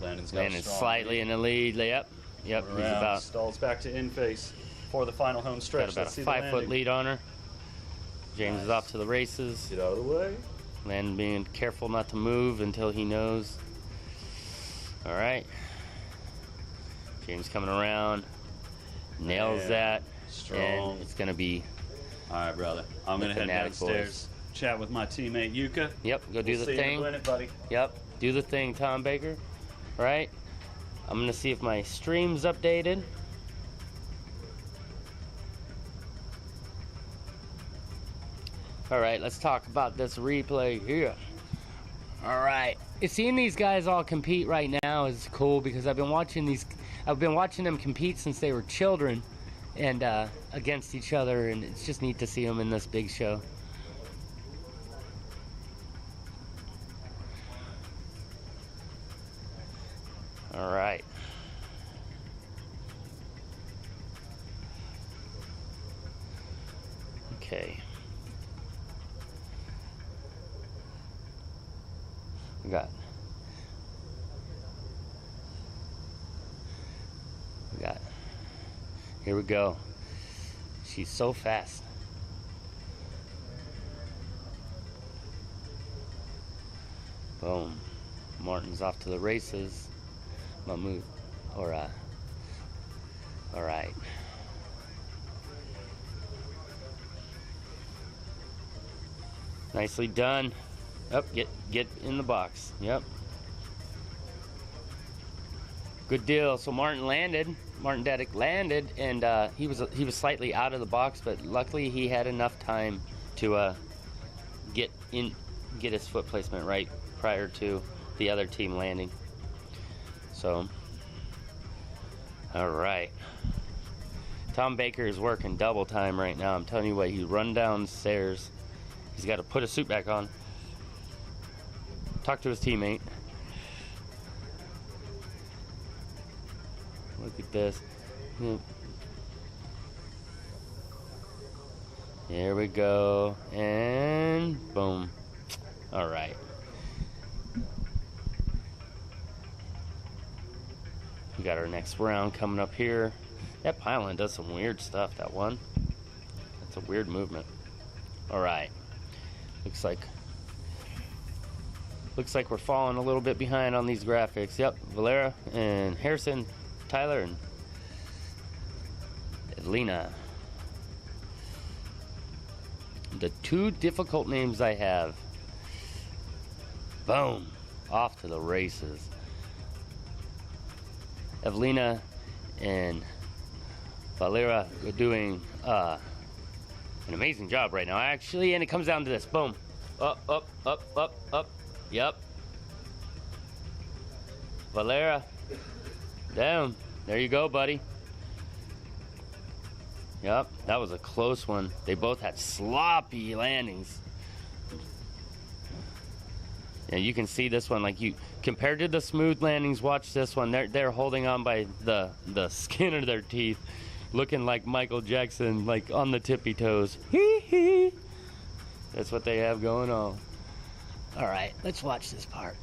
Landon's got Landon's a strong slightly lead. in the lead. Yep. Yep. He's Around, about stalls back to in face for the final home stretch. got about Let's a see the 5-foot landing. lead on her. James is Nice. off to the races. Get out of the way. Landon being careful not to move until he knows. All right. James coming around. Nails Yeah, that. strong. And it's going to be, All right, brother. I'm The going to head Fanatic downstairs, chat with my teammate Yuka. yep, go do We'll the see thing. you in a minute, buddy. Yep, do the thing, Tom Baker. All right. I'm going to see if my stream's updated. All right, let's talk about this replay here. All right, seeing these guys all compete right now is cool because I've been watching them compete since they were children, and against each other, and it's just neat to see them in this big show. All right. Okay. We got. Here we go. She's so fast. Boom. Martin's off to the races. Mahmoud. All right. Nicely done. Up, get in the box. Yep. Good deal. So Martin Dedick landed, and he was slightly out of the box, but luckily he had enough time to get his foot placement right prior to the other team landing. So, all right. Tom Baker is working double time right now. I'm telling you what, he run downstairs. He's got to put his suit back on. Talk to his teammate. Look at this. Here we go. And boom. All right. We got our next round coming up here. That pylon does some weird stuff, that one. That's a weird movement. All right. Looks like we're falling a little bit behind on these graphics. Yep, Valera and Harrison, Tyler and Lena. The two difficult names I have. Boom. Off to the races. Evelina and Valera are doing an amazing job right now, actually, and it comes down to this. Boom. Up. Yep. Valera. Down. There you go, buddy. Yep, that was a close one. They both had sloppy landings. Yeah, you can see this one, like you compared to the smooth landings. Watch this one. They're holding on by the skin of their teeth, looking like Michael Jackson, like on the tippy toes. Hee hee. That's what they have going on. All right, let's watch this part.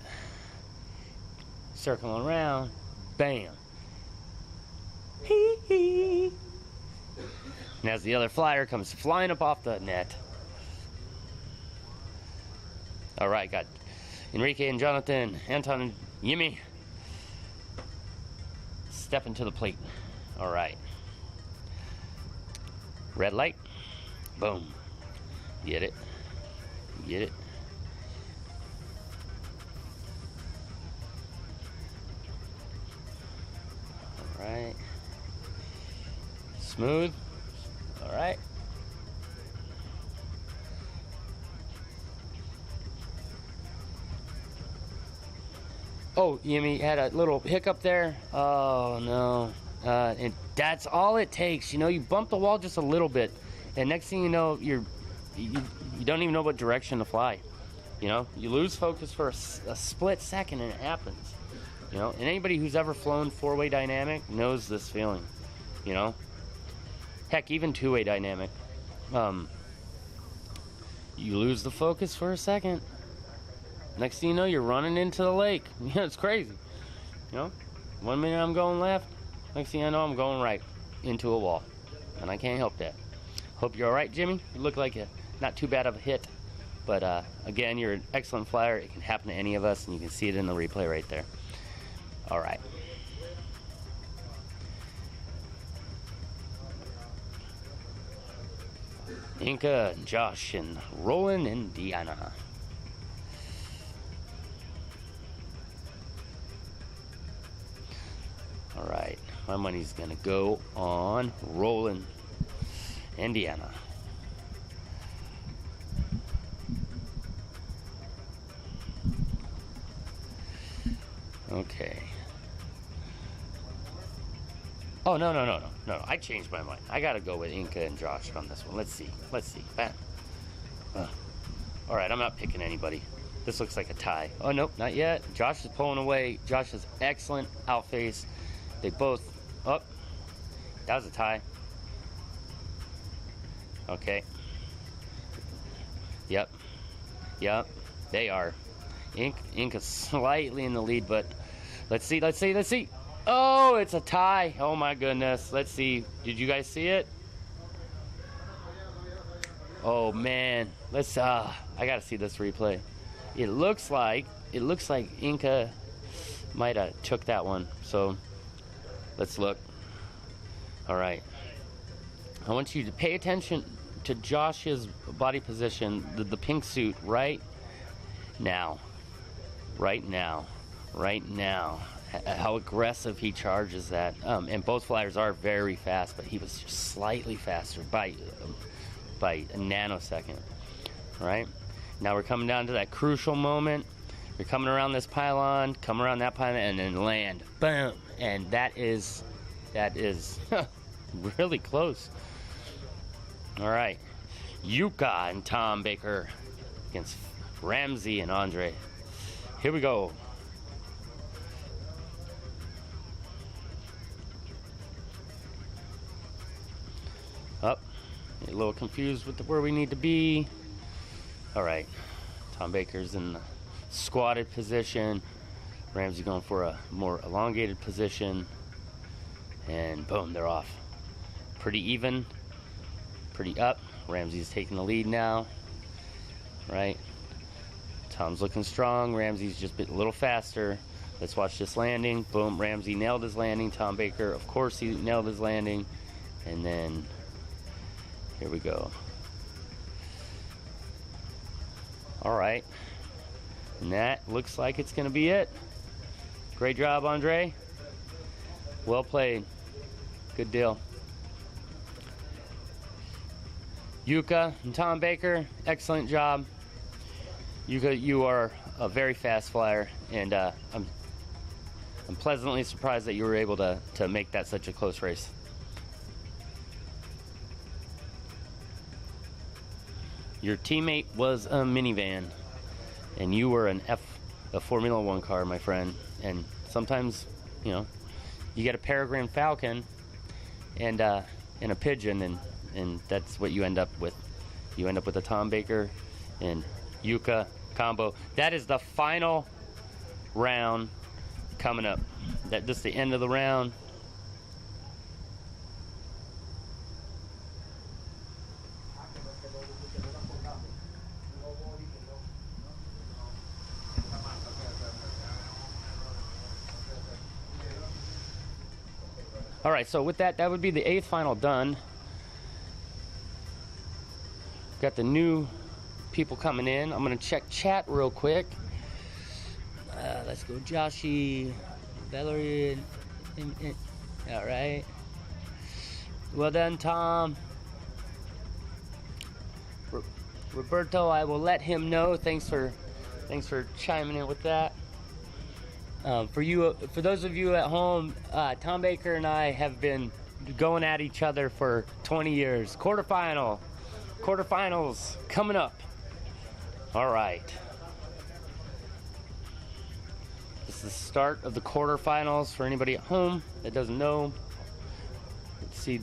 Circling around, bam. Hee hee. And as the other flyer comes flying up off the net. All right, got Enrique and Jonathan, Anton and Yimi stepping to the plate. All right. Red light. Boom. Get it. Get it. All right. Smooth. All right. Oh, Yimi had a little hiccup there. Oh, no. And that's all it takes. You know, you bump the wall just a little bit, and next thing you know, you don't even know what direction to fly. You know, you lose focus for a split second, and it happens. You know, and anybody who's ever flown four-way dynamic knows this feeling. You know, heck, even two-way dynamic. You lose the focus for a second. Next thing you know, you're running into the lake. Yeah, it's crazy. You know, 1 minute I'm going left, next thing I know I'm going right into a wall, and I can't help that. Hope you're all right, Jimmy. You look like not too bad of a hit, but again, you're an excellent flyer. It can happen to any of us, and you can see it in the replay right there. All right. Inca, Josh, and Roland, and Deanna. All right, my money's gonna go on Roland and Deanna. Okay. Oh, no. I changed my mind. I gotta go with Inca and Josh on this one. Let's see. Bam. All right, I'm not picking anybody. This looks like a tie. Oh, nope, not yet. Josh is pulling away. Josh is excellent outface. They both, that was a tie. Okay. Yep, they are. Inca's slightly in the lead, but let's see. Oh, it's a tie. Oh my goodness. Let's see. Did you guys see it? Oh man. I gotta see this replay. It looks like Inca might have took that one. So let's look. All right. I want you to pay attention to Josh's body position, the pink suit right now. How aggressive he charges that. And both flyers are very fast, but he was just slightly faster by a nanosecond. All right. Now we're coming down to that crucial moment. You're coming around this pylon, come around that pylon, and then land. Boom. And that is really close. All right. Yuka and Tom Baker against Ramsey and Andre. Here we go. Up. A little confused with where we need to be. All right. Tom Baker's in the squatted position. Ramsey going for a more elongated position. And boom, they're off. Pretty even. Pretty up. Ramsey's taking the lead now. Right. Tom's looking strong. Ramsey's just a little faster. Let's watch this landing. Boom. Ramsey nailed his landing. Tom Baker, of course, he nailed his landing. And then here we go. All right. And that looks like it's going to be it. Great job, Andre. Well played. Good deal. Yuka and Tom Baker, excellent job. Yuka, you are a very fast flyer, and I'm I'm pleasantly surprised that you were able to make that such a close race. Your teammate was a minivan, and you were a Formula One car, my friend. And sometimes, you know, you get a peregrine falcon and a pigeon, and that's what you end up with. You end up with a Tom Baker and Yuka combo. That is the final round coming up. This is the end of the round. All right, so with that would be the 8th final done. Got the new people coming in. I'm gonna check chat real quick. Let's go, Joshy, Valerie. All right. Well done, Tom. Roberto, I will let him know. Thanks for chiming in with that. For those of you at home, Tom Baker and I have been going at each other for 20 years. Quarterfinals coming up. All right. This is the start of the quarterfinals for anybody at home that doesn't know. Let's see.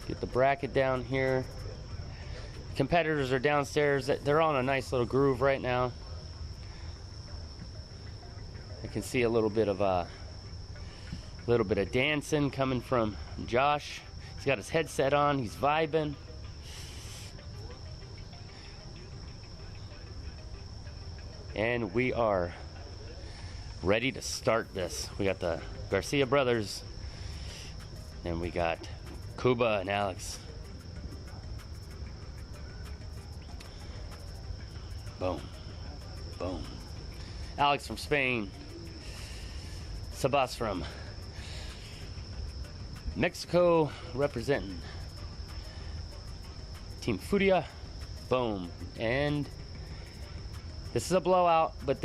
Get the bracket down here. Competitors are downstairs. They're on a nice little groove right now. I can see a little bit of dancing coming from Josh. He's got his headset on. He's vibing. And we are ready to start this. We got the Garcia brothers, and we got Cuba and Alex. Boom, boom. Alex from Spain. Sabas from Mexico, representing Team Furia. Boom. And this is a blowout, but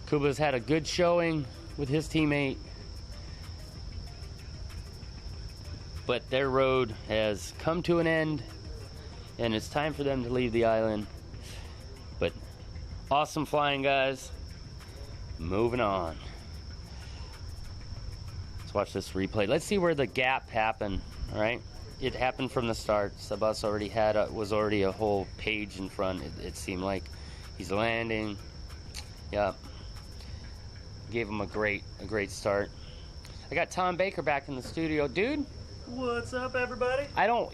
Cuba's had a good showing with his teammate, but their road has come to an end, and it's time for them to leave the island. But awesome flying, guys. Moving on. Let's watch this replay. Let's see where the gap happened. All right, it happened from the start. Sabas already was already a whole page in front. It seemed like he's landing. Yep. Gave him a great start. I got Tom Baker back in the studio, dude. What's up, everybody?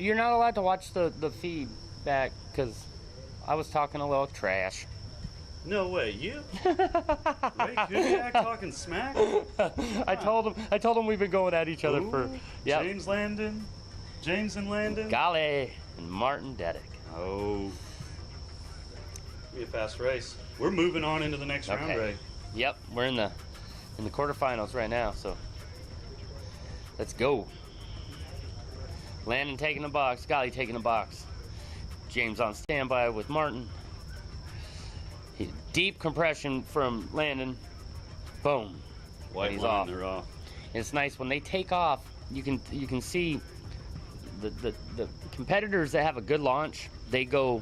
You're not allowed to watch the feed back because I was talking a little trash. No way, you? Ray Kubiak talking smack? I told him we've been going at each other for. Yep. James and Landon. Golly, and Martin Dedick. Oh. Be a fast race. We're moving on into the next round, Ray. Yep, we're in the quarterfinals right now, so let's go. Landon taking the box, Golly taking the box. James on standby with Martin. Deep compression from Landon. Boom. White he's line, off. they're off. And it's nice when they take off. You can see the competitors that have a good launch. They go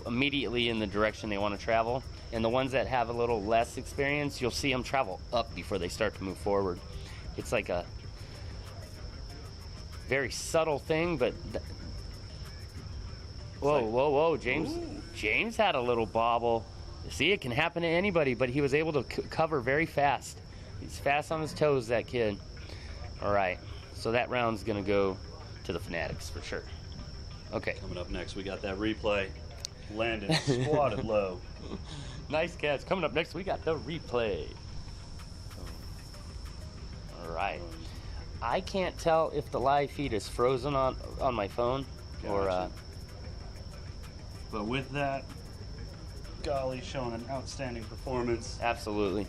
immediately in the direction they want to travel. And the ones that have a little less experience, you'll see them travel up before they start to move forward. It's like a very subtle thing, but whoa, James had a little bobble. See, it can happen to anybody, but he was able to cover very fast. He's fast on his toes, that kid. All right, so that round's gonna go to the Fanatics for sure. Okay. Coming up next, we got that replay. Landon squatted low. Nice catch. Coming up next, we got the replay. All right. I can't tell if the live feed is frozen on my phone or. But with that, Golly showing an outstanding performance. Absolutely.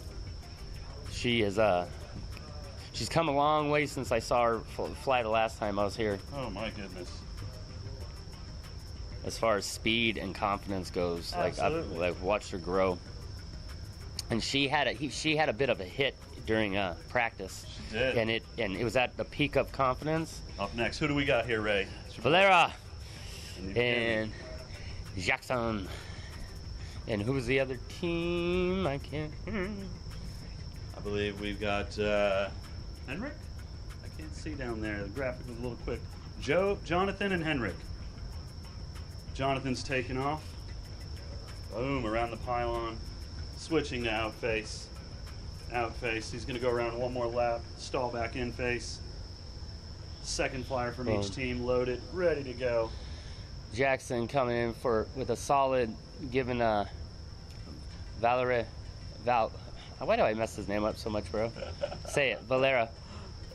She is she's come a long way since I saw her fly the last time I was here. Oh my goodness. as far as speed and confidence goes. Absolutely. Like I've watched her grow. And she had a bit of a hit during practice. She did. And it was at the peak of confidence. Up next, who do we got here, Ray? Valera and Jackson. And who was the other team? I can't. I believe we've got Henrik. I can't see down there. The graphic was a little quick. Jonathan, and Henrik. Jonathan's taking off. Boom, around the pylon. Switching to out face. Out face. He's going to go around one more lap. Stall back in face. Second flyer from each team loaded, ready to go. Jackson coming in with a solid, giving Valerie. Why do I mess his name up so much, bro? Say it, Valera.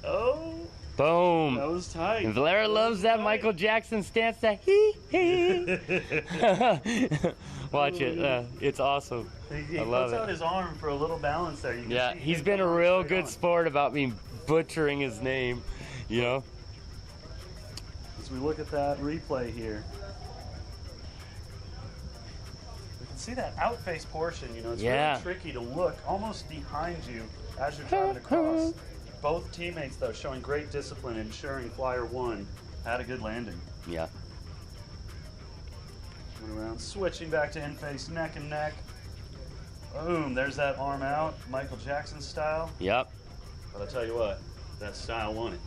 Oh, boom. that was tight. And Valera loves that Michael Jackson stance, that hee. Watch it. It's awesome. He I love puts it. out his arm for a little balance there. You can Yeah, see he's him been a going real straight good on. sport about me butchering his name, you know? As we look at that replay here, we can see that out face portion. You know, it's Yeah. really tricky to look almost behind you as you're driving across. Both teammates, though, showing great discipline, ensuring Flyer 1 had a good landing. Yeah. Went around, switching back to in-face, neck and neck. Boom, there's that arm out, Michael Jackson style. Yep. But I'll tell you what, that style won it.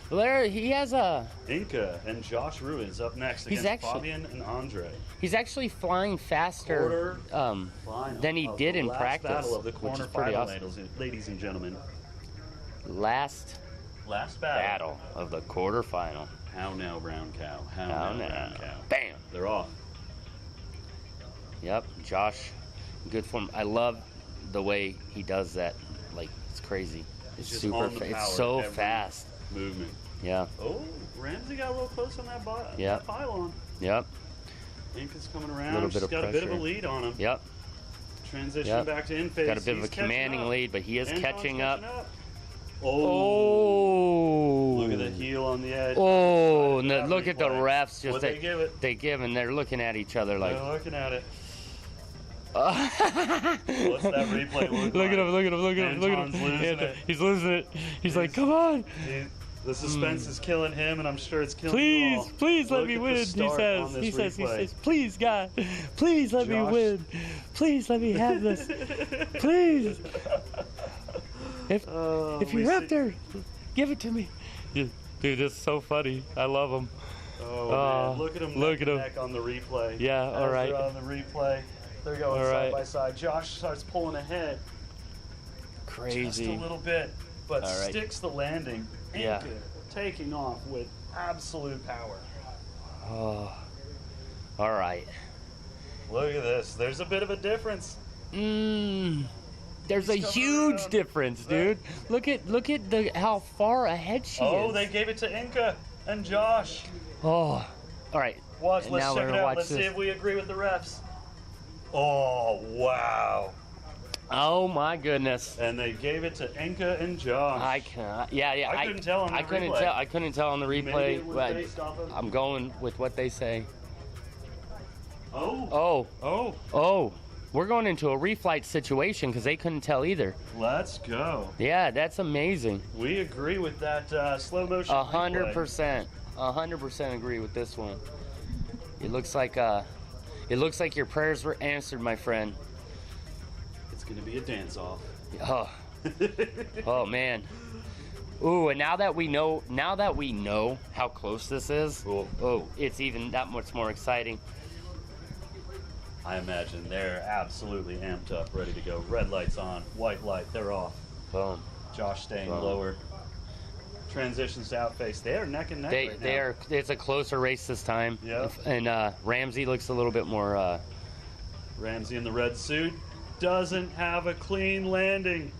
Valera, he has a... Inca and Josh Ruiz up next against Fabian and Andre. He's actually flying faster than he did in practice, Battle of the which is quarterfinal, pretty awesome. ladies and gentlemen. Last battle of the quarterfinal. How now, brown cow? How Now, now, brown cow? Bam. They're off. Yep, Josh, good form. I love the way he does that. Like, it's crazy. It's just super on the fast. power It's so every fast. Movement. Yeah. Oh, Ramsey got a little close on that, Yep. that pylon. Yep. Inca's coming around. Little bit She's of got a bit of a pressure. lead on him. Yep. Transition Yep. back to in-face. Got a bit of He's a commanding catching up. lead, but he is Anton's catching up. Oh. Oh. Look at the heel on the edge. Oh, and That look at the replay. refs. Just What'd they give it? They give, and they're looking at each other like. They're looking at it. What's that replay look Look like? at him, look at him, look at him, look at Anton's him. losing it. He's losing it. He's like, come on. The suspense is killing him, and I'm sure it's killing you Please, all. please let Look me at the win. He start on says, this he says, replay. please, God, please let me Josh. win. Please let me have this. Please. If we you're up see- there, give it to me. Dude, this is so funny. I love him. Oh, man. Look at him look at him. neck on the replay. Yeah, As all right. they're on the replay. They're going All side right. by side. Josh starts pulling ahead just Crazy. a little bit, but All right. sticks the landing. Yeah. Inca taking off with absolute power. Oh. All right. Look at this. There's a bit of a difference. There's a He's coming huge around. difference, dude. Look at how far ahead she Oh, is. they gave it to Inca and Josh. Oh. All right. Watch, And let's now check we're it gonna out. watch Let's see this. if we agree with the refs. Oh, wow. Oh my goodness. And they gave it to Inca and Josh. I cannot. Yeah. I couldn't tell on the I couldn't replay. tell. I couldn't tell on the Maybe replay. it was But based off of- I'm going with what they say. Oh. Oh. We're going into a reflight situation because they couldn't tell either. Let's go. Yeah, that's amazing. We agree with that slow motion. 100%. 100% agree with this one. It looks like your prayers were answered, my friend. It's gonna be a dance off. Oh. Oh man. Ooh, and now that we know how close this is, it's even that much more exciting. I imagine they're absolutely amped up, ready to go. Red light's on, white light, they're off. Boom. Josh staying Boom. lower. Transitions to outface. They are neck and neck right now. They are. It's a closer race this time. Yep. And Ramsey looks a little bit more. Ramsey in the red suit doesn't have a clean landing.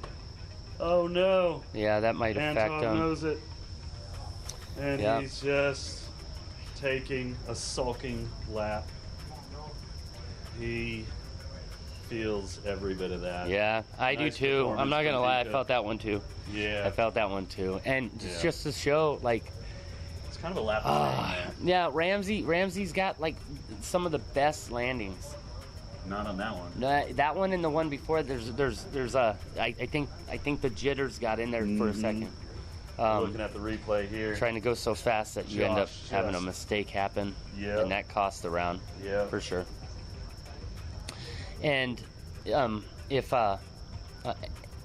Oh no. Yeah, that might affect Anton him. knows it. And Yep. he's just taking a sulking lap. He feels every bit of that. Yeah, I Nice do too. I'm not performance gonna from lie, I Inca. felt that one too. Yeah. I felt that one too. And Yeah. just to show, like, It's kind of a lap of fame, man. Yeah, Ramsey's got like some of the best landings. Not on that one. That one and the one before, there's a I think the jitters got in there for a second. Looking at the replay here. Trying to go so fast that you end up Josh having a just- mistake happen. Yep. And that costs the round. Yep. For sure. And if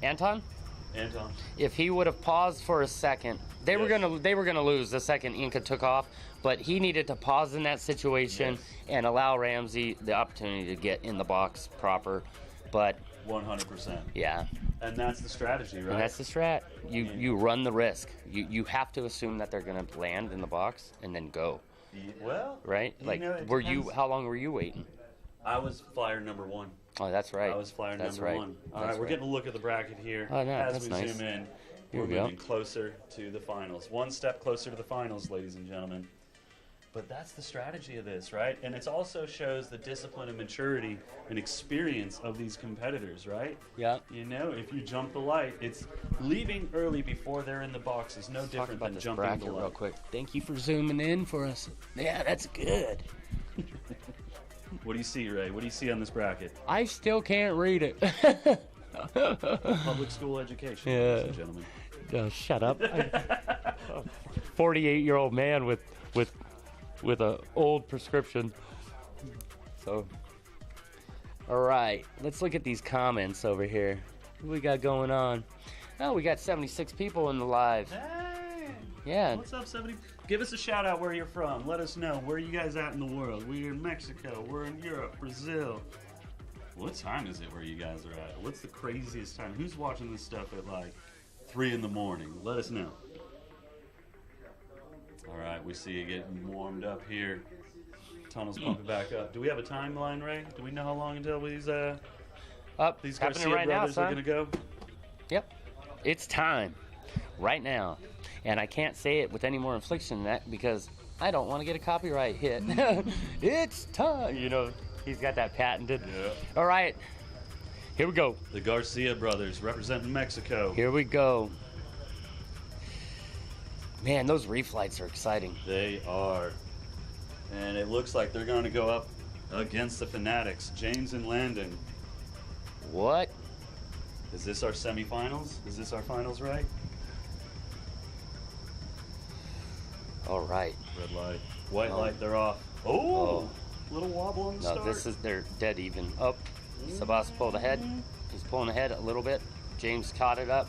Anton, if he would have paused for a second, they were gonna lose the second Inca took off, but he needed to pause in that situation and allow Ramsey the opportunity to get in the box proper. But 100%. yeah. And that's the strategy, right? And that's the strat. You run the risk. You have to assume that they're gonna land in the box and then go. Well, right? Like, it depends. How long were you waiting? I was flyer number 1. Oh, that's right. I was flyer That's number right. 1. All That's right, we're right. getting a look at the bracket here. Oh, no, As that's we nice. zoom in, Here we're we go. moving closer to the finals. One step closer to the finals, ladies and gentlemen. But that's the strategy of this, right? And it also shows the discipline and maturity and experience of these competitors, right? Yeah. You know, if you jump the light, it's leaving early before they're in the box is no Talk different about than this jumping bracket the light. real quick. Thank you for zooming in for us. Yeah, that's good. What do you see, Ray? What do you see on this bracket? I still can't read it. Public school education, Yeah. ladies and gentlemen. Shut up. 48-year-old man with a old prescription. So, all right, let's look at these comments over here. What we got going on? Oh, we got 76 people in the live. Hey! Yeah. What's up, 70? Give us a shout out where you're from. Let us know. Where are you guys at in the world? We're in Mexico. We're in Europe, Brazil. What time is it where you guys are at? What's the craziest time? Who's watching this stuff at like 3 in the morning? Let us know. All right, we see you getting warmed up here. Tunnel's pumping back up. Do we have a timeline, Ray? Do we know how long until these Up. these Happening Garcia right now, brothers are son. gonna go? Yep. It's time. Right now. And I can't say it with any more inflection than that because I don't want to get a copyright hit. It's time. You know, he's got that patented. Yeah. All right. Here we go. The Garcia brothers representing Mexico. Here we go. Man, those reflights are exciting. They are. And it looks like they're going to go up against the Fanatics. James and Landon. What? Is this our semifinals? Is this our finals, right? All right. Red light. White light, they're off. Oh! Little wobble on the No, start. this is, they're dead even. Up. Sabas pulled ahead. He's pulling ahead a little bit. James caught it up.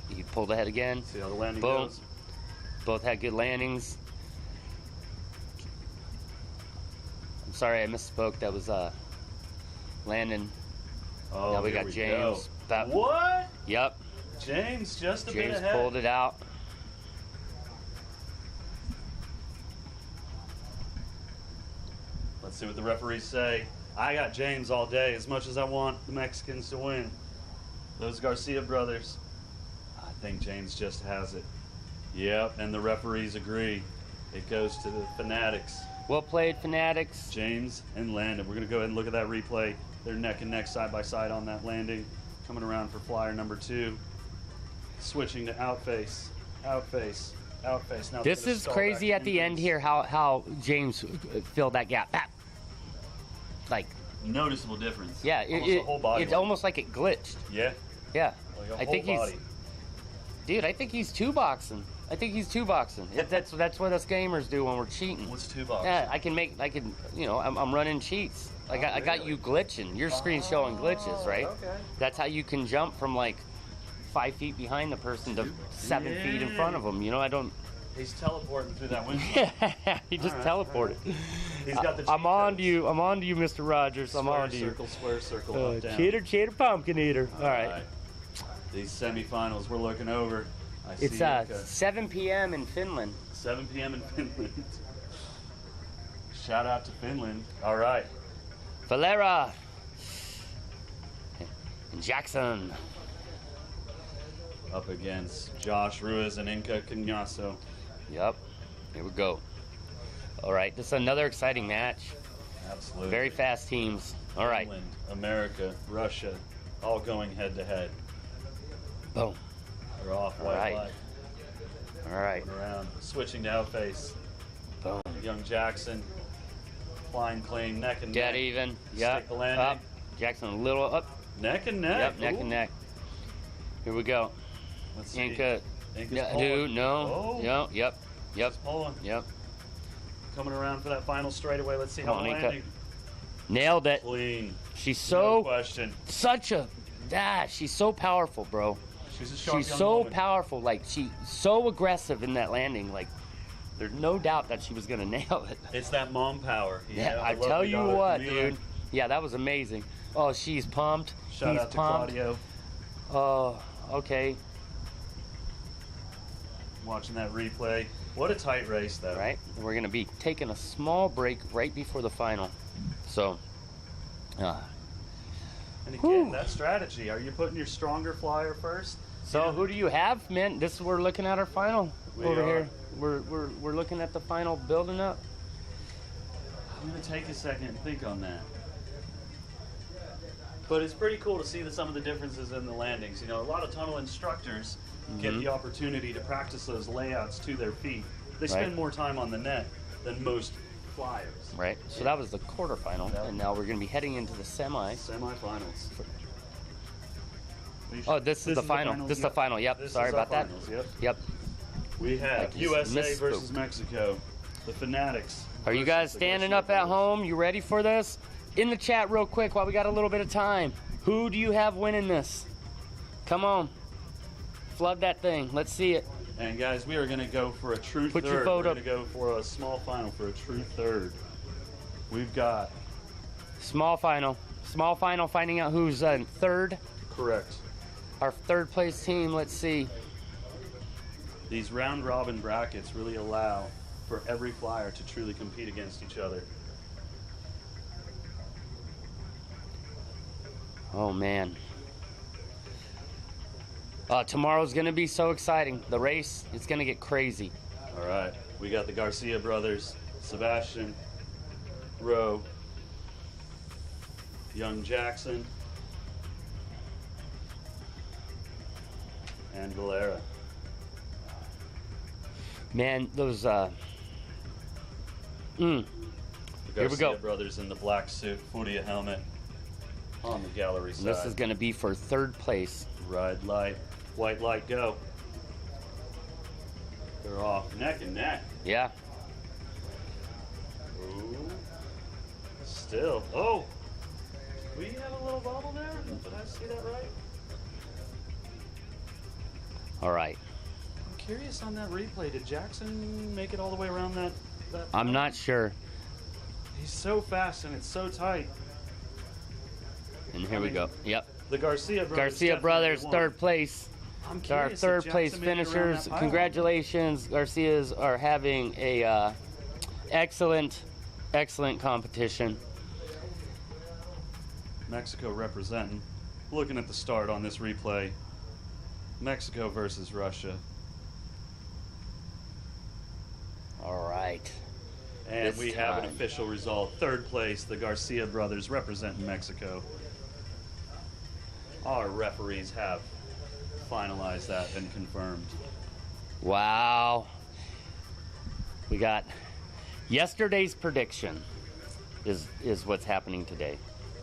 He pulled ahead again. See how the landing Boom. goes? Both had good landings. I'm sorry I misspoke. That was Landon. Oh, Now we here got James. Go. What? Yep. James just a bit James ahead. pulled it out. Let's see what the referees say. I got James all day, as much as I want the Mexicans to win. Those Garcia brothers. I think James just has it. Yep, and the referees agree. It goes to the Fanatics. Well played, Fanatics. James and Landon. We're going to go ahead and look at that replay. They're neck and neck, side by side on that landing. Coming around for flyer number 2. Switching to outface, outface, outface. Now This is crazy at the end here how James filled that gap. Like, noticeable difference. yeah, Almost a whole body it's weight. almost like it glitched. Yeah, Yeah. like a I whole think body. Dude, I think he's two boxing. That's what us gamers do when we're cheating. What's 2 boxes? Yeah, I'm running cheats. Like I got you glitching. Your screen's showing glitches, right? Okay. That's how you can jump from like 5 feet behind the person to 7 feet in front of them. You know, I don't. He's teleporting through that window. He just All right, teleported. He's got the cheat I'm on codes. to you. I'm on to you, Mr. Rogers. I'm on to you. Circle, square, circle, up, down. Cheater, pumpkin eater. All right. These semifinals we're looking over. I It's see Yuka. 7 p.m. in Finland. 7 p.m. in Finland. Shout out to Finland. All right. Valera and Jackson. Up against Josh Ruiz and Inca Cagnaso. Yep. Here we go. All right. This is another exciting match. Absolutely. Very fast teams. All right. Finland, America, Russia, all going head to head. Boom. They're off All white right. light. All All right. Going around, switching to outface. Boom. Young Jackson, flying clean, neck and Dead neck. even. Stick Yep. the landing. Up. Jackson a little up. Neck and neck. Yep. Neck Ooh. and neck. Here we go. Let's see. Inca. Inca's Yeah, pulling. dude. No. Oh. No. Yep. Yep. Pulling. Yep. Coming around for that final straightaway. Let's see Come how on, the Inca. landing. Nailed it. Clean. She's No so question. such a. She's so powerful, bro. She's a sharp She's young so woman. powerful. Like she's so aggressive in that landing. Like there's no doubt that she was gonna nail it. It's that mom power. you Yeah, know, I the love tell we you got what, from Mila. dude. Yeah, that was amazing. Oh, she's pumped. Shout He's out to pumped. Claudio. Oh, okay. Watching that replay. What a tight race, though. Right. We're gonna be taking a small break right before the final. So. And again, Whew. that strategy. Are you putting your stronger flyer first? So who do you have, man? This we're looking at our final over are. here. We're looking at the final building up. I'm gonna take a second and think on that. But it's pretty cool to see some of the differences in the landings. You know, a lot of tunnel instructors get the opportunity to practice those layouts to their feet. They spend Right. more time on the net than most flyers. Right. So that was the quarterfinal, and now we're gonna be heading into the semi. Semifinals. Oh, this is the final. This is the final. Yep. This Sorry is our about that. finals, Yep. Yep. We have Like you USA misspoke. versus Mexico. The Fanatics. Are you versus guys the standing Garcia up at brothers. home? You ready for this? In the chat real quick while we got a little bit of time. Who do you have winning this? Come on. Flood that thing. Let's see it. And guys, we are going to go for a true Put third. your vote We're up. going to go for a small final for a true third. We've got Small final. Small final finding out who's third. correct. Our third place team. Let's see. These round robin brackets really allow for every flyer to truly compete against each other. Oh, man. Tomorrow's going to be so exciting. The race, it's going to get crazy. All right, we got the Garcia brothers, Sebastian, Rowe, Young Jackson, and Valera. Man, those... The Here we Garcia go. brothers in the black suit, Furia helmet on the gallery side. This is going to be for third place. Red light, white light, go. They're off neck and neck. Yeah. Ooh. Still. Oh! We have a little bobble there? Did I see that right? All right. I'm curious on that replay. Did Jackson make it all the way around that I'm not sure. He's so fast and it's so tight. And here we go. Yep. The Garcia brothers. Garcia definitely brothers, won. third place. I'm Our curious if third place Jackson made it around finishers. that pylon. Congratulations. Garcias are having a excellent competition. Mexico representing. Looking at the start on this replay. Mexico versus Russia. All right. And This we have an time. official result. Third place, the Garcia brothers representing Mexico. Our referees have finalized that and confirmed. Wow. We got yesterday's prediction is what's happening today.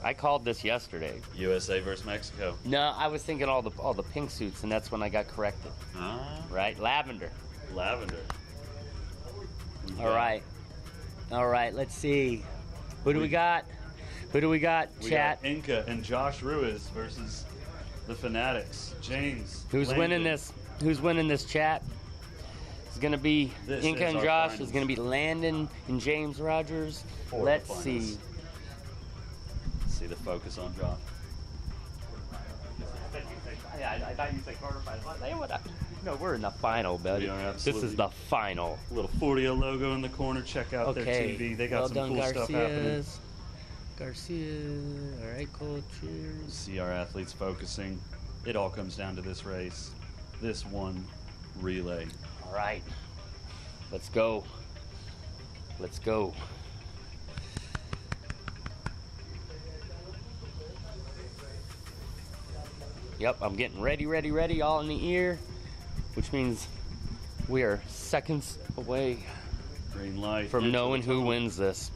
I called this yesterday. USA versus Mexico. No, I was thinking all the pink suits, and that's when I got corrected. Right? Lavender. Lavender. All right, let's see. Who do we got? Who do we got? We Chat. got Inca and Josh Ruiz versus the Fanatics. James. Who's Langdon. winning this? Who's winning this chat? It's gonna be This Inca is and our Josh. finals. It's gonna be Landon and James Rogers. For the Let's finals. see. See the focus on Josh. I thought you said quarterfinals. No, we're in the final, buddy. We are This is absolutely. the final. Little Furia logo in the corner. Check out their Okay. TV. They got well some done, cool stuff happening. Garcias. Garcia. All right, cool. Cheers. See our athletes focusing. It all comes down to this race. This one relay. All right. Let's go. Let's go. Yep, I'm getting ready, all in the ear, which means We are seconds away Green light. from into knowing the who tunnel. wins this.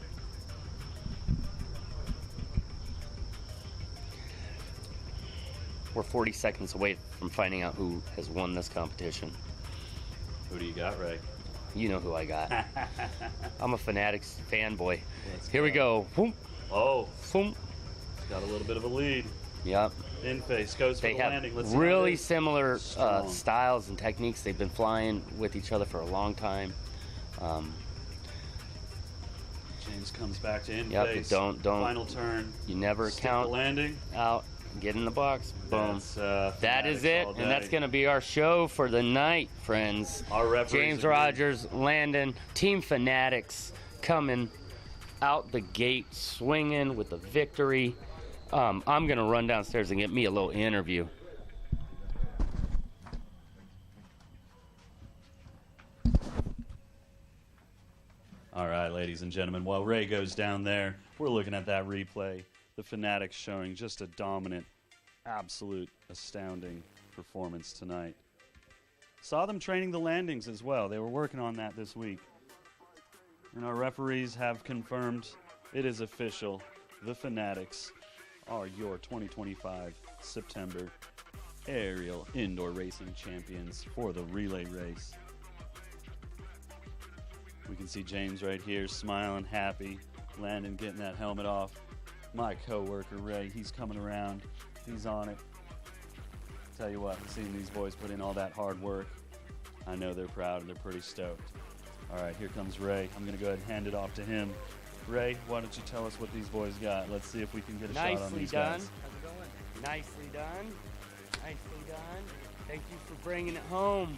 We're 40 seconds away from finding out who has won this competition. Who do you got, Ray? You know who I got. I'm a Fanatics fanboy. Let's Here we go. Whoom, Oh, whoom. got a little bit of a lead. Yep. In face, goes for They the have landing. Let's see how it really is. similar Strong. styles and techniques. They've been flying with each other for a long time. James comes back to in Yep, face. don't- Final turn. You never Stick count the landing. out. Get in the box. Boom. That's, That is Fanatics it, all and that's day. going to be our show for the night, friends. Our referees James agree. Rogers, Landon, Team Fanatics coming out the gate swinging with the victory. I'm going to run downstairs and get me a little interview. All right, ladies and gentlemen, while Ray goes down there, we're looking at that replay. The Fanatics showing just a dominant, absolute, astounding performance tonight. Saw them training the landings as well. They were working on that this week. And our referees have confirmed it is official. The Fanatics are your 2025 September aerial indoor racing champions for the relay race. We can see James right here smiling, happy. Landon getting that helmet off. My co-worker Ray, he's coming around. He's on it. Tell you what, seeing these boys put in all that hard work, I know they're proud and they're pretty stoked. All right, here comes Ray. I'm going to go ahead and hand it off to him. Ray, why don't you tell us what these boys got? Let's see if we can get a shot on Nicely these done. guys. How's it going? Nicely done. Nicely done. Thank you for bringing it home.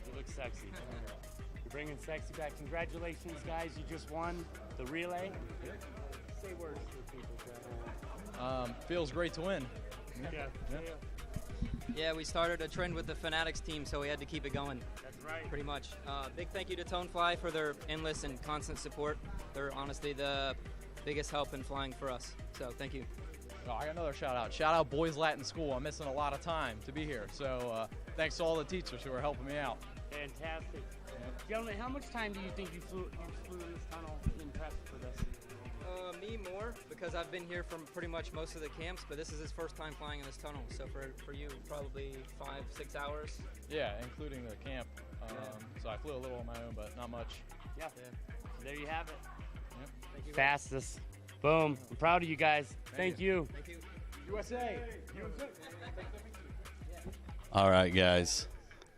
You look sexy. You're bringing sexy back. Congratulations, guys. You just won the relay. Say words to the people, Jeff. Feels great to win. Yeah. Yeah, we started a trend with the Fanatics team, so we had to keep it going. That's right. Pretty much. Big thank you to Tonefly for their endless and constant support. They're honestly the biggest help in flying for us. So thank you. Oh, I got another shout out. Shout out Boys Latin School. I'm missing a lot of time to be here. So thanks to all the teachers who are helping me out. Fantastic. Gentlemen, how much time do you think you flew in this tunnel in prep for this? Me more, because I've been here from pretty much most of the camps, but this is his first time flying in this tunnel. So for you, probably 5-6 hours. Yeah, including the camp. So I flew a little on my own, but not much. Yeah. There you have it. Yep. Thank you. Fastest. Boom. I'm proud of you guys. Thank you. Thank you. USA! All right, guys.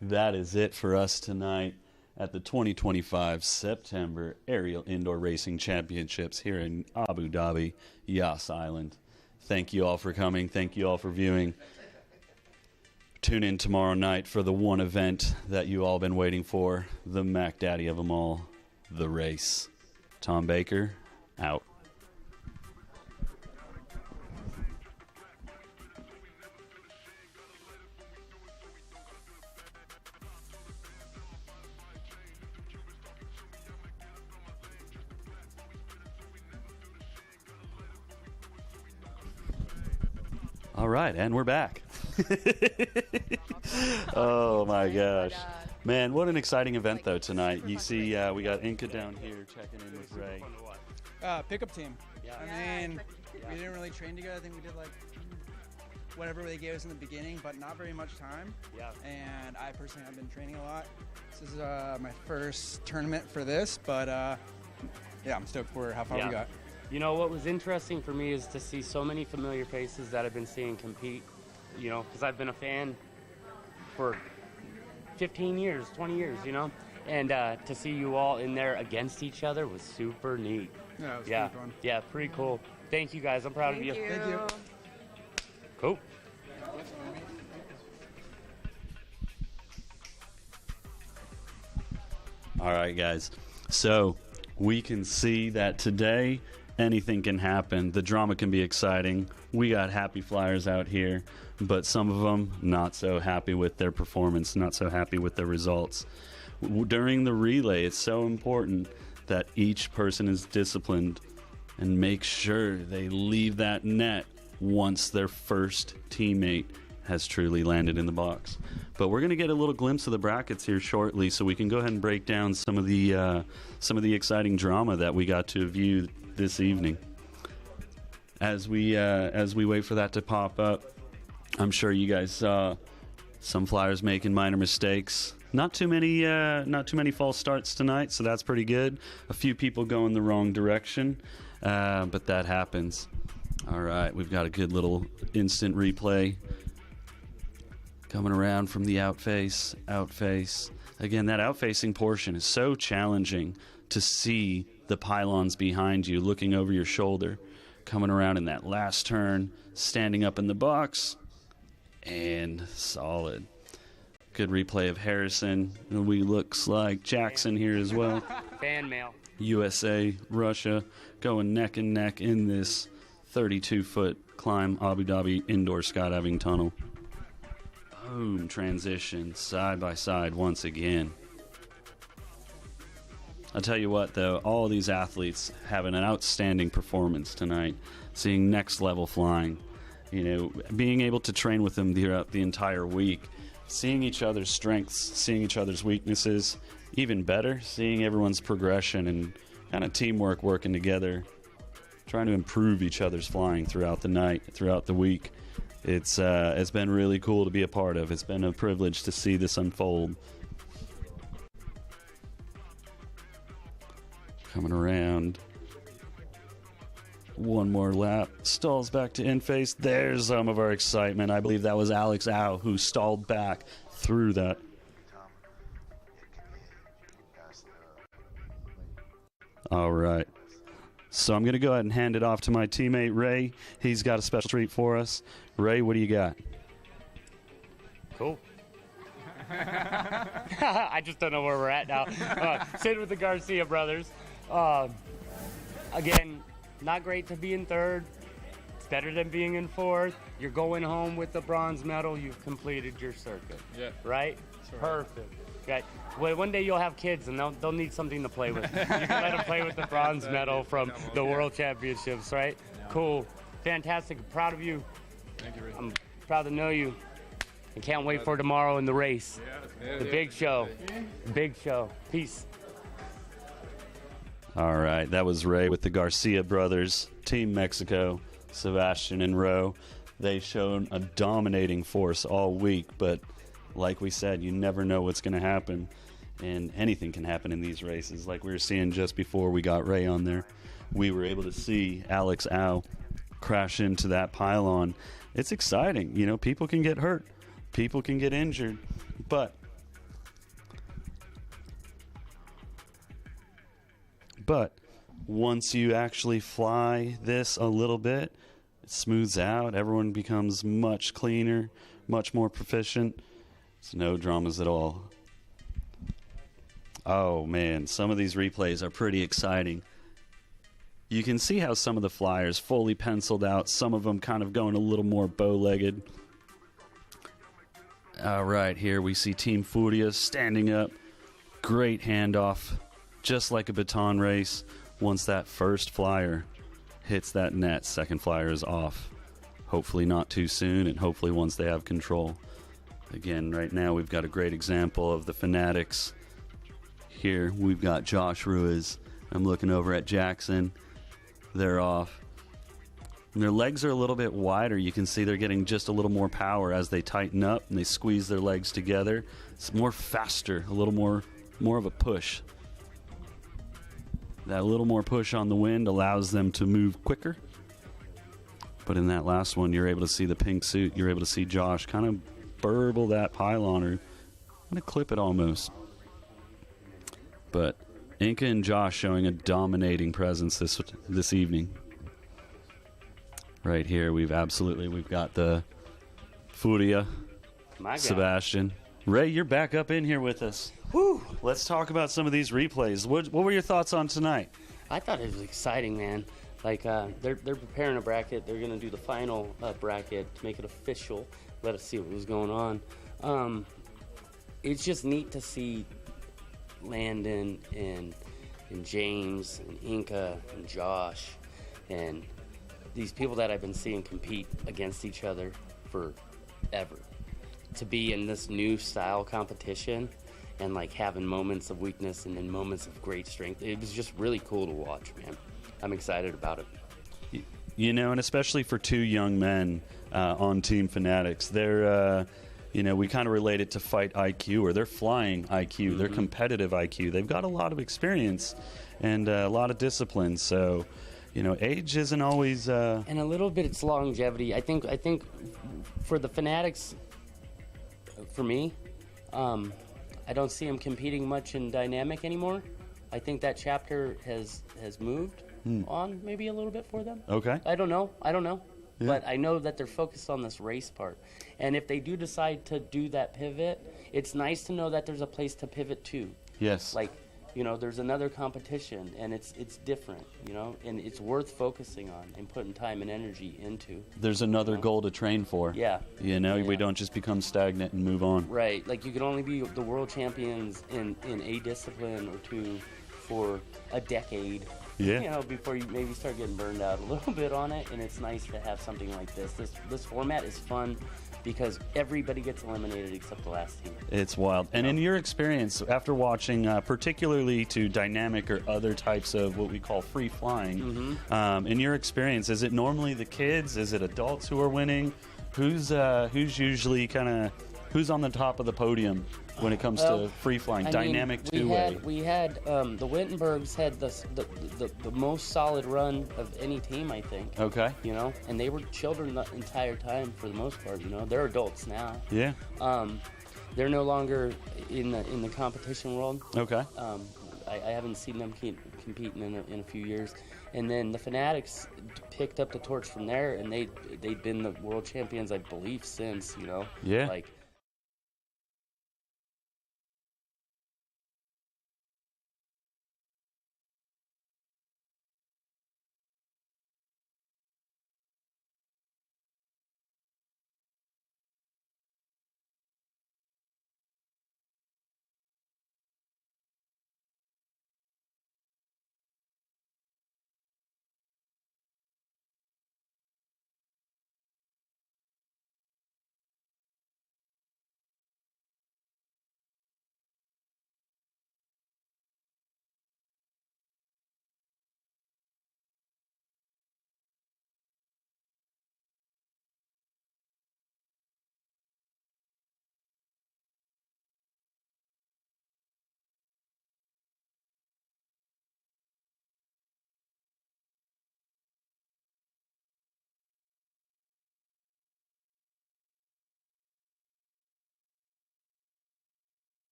That is it for us tonight at the 2025 September Aerial Indoor Racing Championships here in Abu Dhabi, Yas Island. Thank you all for coming. Thank you all for viewing. Tune in tomorrow night for the one event that you all been waiting for, the Mac Daddy of them all, the race. Tom Baker, out. All right, and we're back. Oh my gosh. Man, what an exciting event though tonight. You see we got Inca down here checking in with Ray. Pickup team. I mean, we didn't really train together. I think we did like whatever they gave us in the beginning, but not very much time. Yeah. And I personally have been training a lot. This is my first tournament for this, but yeah, I'm stoked for how far we got. You know, what was interesting for me is to see so many familiar faces that I've been seeing compete, you know, because I've been a fan for 15 years, 20 years, you know, and to see you all in there against each other was super neat. Yeah, it was pretty fun. Yeah, pretty cool. Thank you guys. I'm proud of you. Thank you. Cool. All right, guys. So we can see that today anything can happen. The drama can be exciting. We got happy flyers out here, but some of them not so happy with their performance, not so happy with their results. During the relay, it's so important that each person is disciplined and make sure they leave that net once their first teammate has truly landed in the box. But we're going to get a little glimpse of the brackets here shortly, so we can go ahead and break down some of the exciting drama that we got to view this evening. As we wait for that to pop up, I'm sure you guys saw some flyers making minor mistakes. Not too many false starts tonight, so that's pretty good. A few people going the wrong direction, but that happens. All right, we've got a good little instant replay coming around from the outface. Again, that outfacing portion is so challenging to see the pylons behind you, looking over your shoulder, coming around in that last turn, standing up in the box, and solid. Good replay of Harrison. We looks like Jackson here as well. Fan mail. USA, Russia, going neck and neck in this 32-foot climb Abu Dhabi indoor skydiving tunnel. Boom, transition, side by side once again. I'll tell you what, though, all these athletes having an outstanding performance tonight, seeing next level flying, being able to train with them throughout the entire week, seeing each other's strengths, seeing each other's weaknesses, even better, seeing everyone's progression and kind of teamwork working together, trying to improve each other's flying throughout the night, throughout the week. It's been really cool to be a part of. It's been a privilege to see this unfold. Coming around. One more lap. Stalls back to in-face. There's some of our excitement. I believe that was Alex Au who stalled back through that. All right. So I'm going to go ahead and hand it off to my teammate, Ray. He's got a special treat for us. Ray, what do you got? Cool. I just don't know where we're at now. Sitting with the Garcia brothers. Again, not great to be in third. It's better than being in fourth. You're going home with the bronze medal. You've completed your circuit. Yeah. Right? Sure. Perfect. Okay. Well, one day you'll have kids, and they'll need something to play with. You can let them play with the bronze medal from the World Championships, right? Yeah. Cool. Fantastic. I'm proud of you. Thank you, Ray. I'm proud to know you. I can't wait for tomorrow in the race. The big show. Big show. Peace. All right. That was Ray with the Garcia brothers, Team Mexico, Sebastian and Ro. They've shown a dominating force all week, but like we said, you never know what's going to happen, and anything can happen in these races. Like we were seeing just before we got Ray on there, we were able to see Alex Au crash into that pylon. It's exciting. People can get hurt. People can get injured. But once you actually fly this a little bit, it smooths out. Everyone becomes much cleaner, much more proficient. It's no dramas at all. Oh, man. Some of these replays are pretty exciting. You can see how some of the flyers fully penciled out. Some of them kind of going a little more bow-legged. All right, here we see Team Furia standing up. Great handoff. Just like a baton race. Once that first flyer hits that net, second flyer is off. Hopefully not too soon, and hopefully once they have control. Again, right now we've got a great example of the Fanatics. Here we've got Josh Ruiz. I'm looking over at Jackson. They're off. And their legs are a little bit wider. You can see they're getting just a little more power as they tighten up and they squeeze their legs together. It's more faster, a little more of a push. That little more push on the wind allows them to move quicker. But in that last one, you're able to see the pink suit. You're able to see Josh kind of burble that pylon, or kind of clip it almost. But Inca and Josh showing a dominating presence this evening. Right here, we've got the Furia, Sebastian. Ray, you're back up in here with us. Whew. Let's talk about some of these replays. What were your thoughts on tonight? I thought it was exciting, man. Like, they're preparing a bracket. They're going to do the final bracket to make it official. Let us see what was going on. It's just neat to see Landon and James and Inca and Josh and these people that I've been seeing compete against each other forever. To be in this new style competition and like having moments of weakness and then moments of great strength. It was just really cool to watch, man. I'm excited about it. You know, and especially for two young men on Team Fanatics, they're, you know, we kind of relate it to fight IQ, or they're flying IQ, their competitive IQ. They've got a lot of experience and a lot of discipline, so, you know, age isn't always... And a little bit it's longevity. I think for the Fanatics, for me, I don't see them competing much in dynamic anymore. I think that chapter has moved on maybe a little bit for them. Okay. I don't know. Yeah. But I know that they're focused on this race part. And if they do decide to do that pivot, it's nice to know that there's a place to pivot to. Yes. Like, you know, there's another competition, and it's different, you know, and it's worth focusing on and putting time and energy into. There's another goal to train for. Yeah. You know, Yeah. we don't just become stagnant and move on. Right. Like, you can only be the world champions in a discipline or two for a decade. Yeah. You know, before you maybe start getting burned out a little bit on it, and it's nice to have something like this. This format is fun because everybody gets eliminated except the last team. It's wild. And in your experience, after watching particularly to dynamic or other types of what we call free flying, in your experience, is it normally the kids? Is it adults who are winning? Who's usually who's on the top of the podium when it comes to free flying, dynamic two-way? We had the Wittenbergs had the most solid run of any team, I think. Okay. You know, and they were children the entire time for the most part. You know, they're adults now. Yeah. They're no longer in the competition world. Okay. I haven't seen them competing in a few years. And then the Fanatics picked up the torch from there, and they've been the world champions, I believe, since. You know. Yeah. Like.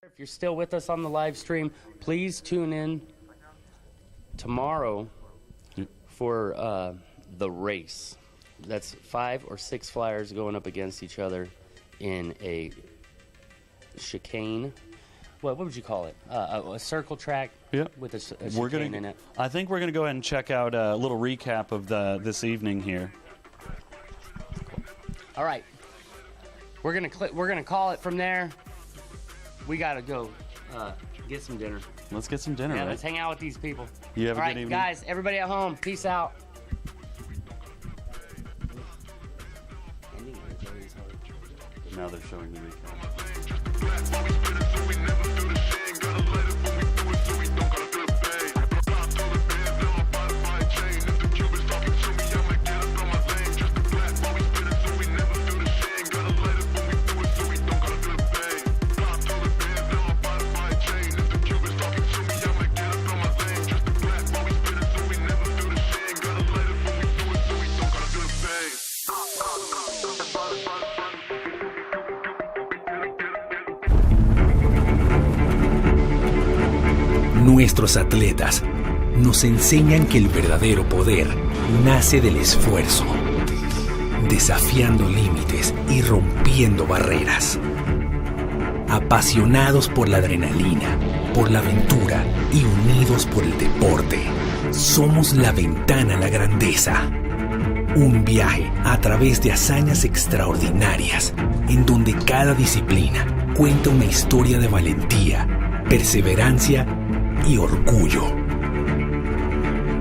If you're still with us on the live stream, please tune in tomorrow for the race. That's 5 or 6 flyers going up against each other in a chicane. What would you call it? A circle track with a chicane in it. I think we're going to go ahead and check out a little recap of this evening here. All right. We're gonna call it from there. We gotta go get some dinner. Let's get some dinner. Yeah, right? let's hang out with these people. You have a All good right, evening, guys. Everybody at home, peace out. Now they're showing the recap. Nuestros atletas nos enseñan que el verdadero poder nace del esfuerzo, desafiando límites y rompiendo barreras. Apasionados por la adrenalina, por la aventura y unidos por el deporte, somos la ventana a la grandeza. Un viaje a través de hazañas extraordinarias, en donde cada disciplina cuenta una historia de valentía, perseverancia y orgullo.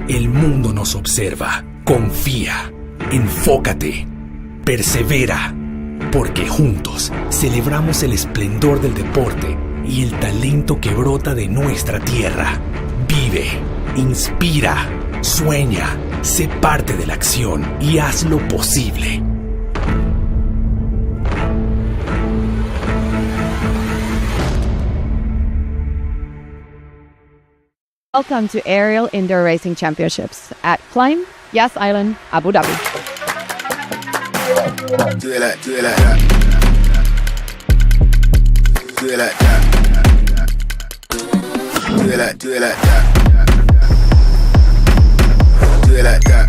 El mundo nos observa. Confía, enfócate, persevera, porque juntos celebramos el esplendor del deporte y el talento que brota de nuestra tierra. Vive, inspira, sueña, sé parte de la acción y hazlo posible. Welcome to Aerial Indoor Racing Championships at Climb, Yas Island, Abu Dhabi. Do it like that. Do it like that. Do it like that. Do it like that.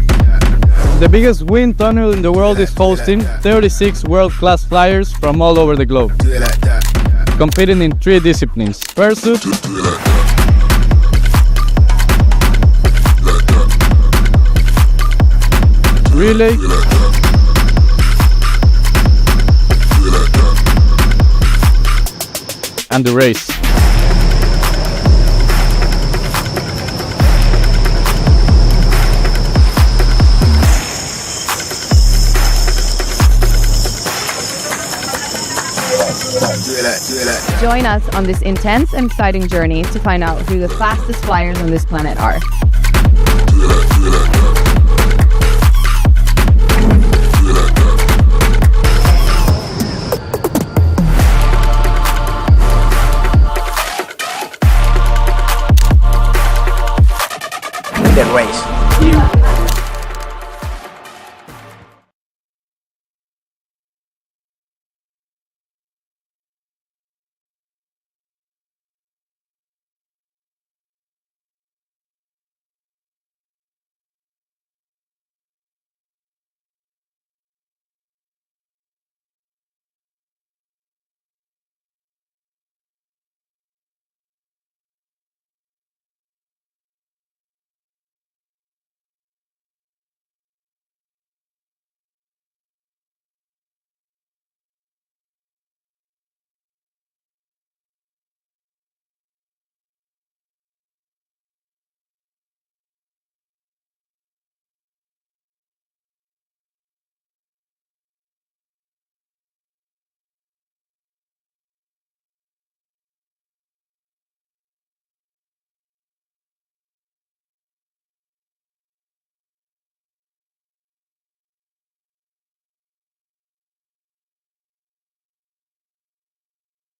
The biggest wind tunnel in the world is hosting 36 world-class flyers from all over the globe, Do it like that. competing in 3 disciplines: pursuit, relay, and the race. Join us on this intense and exciting journey to find out who the fastest flyers on this planet are.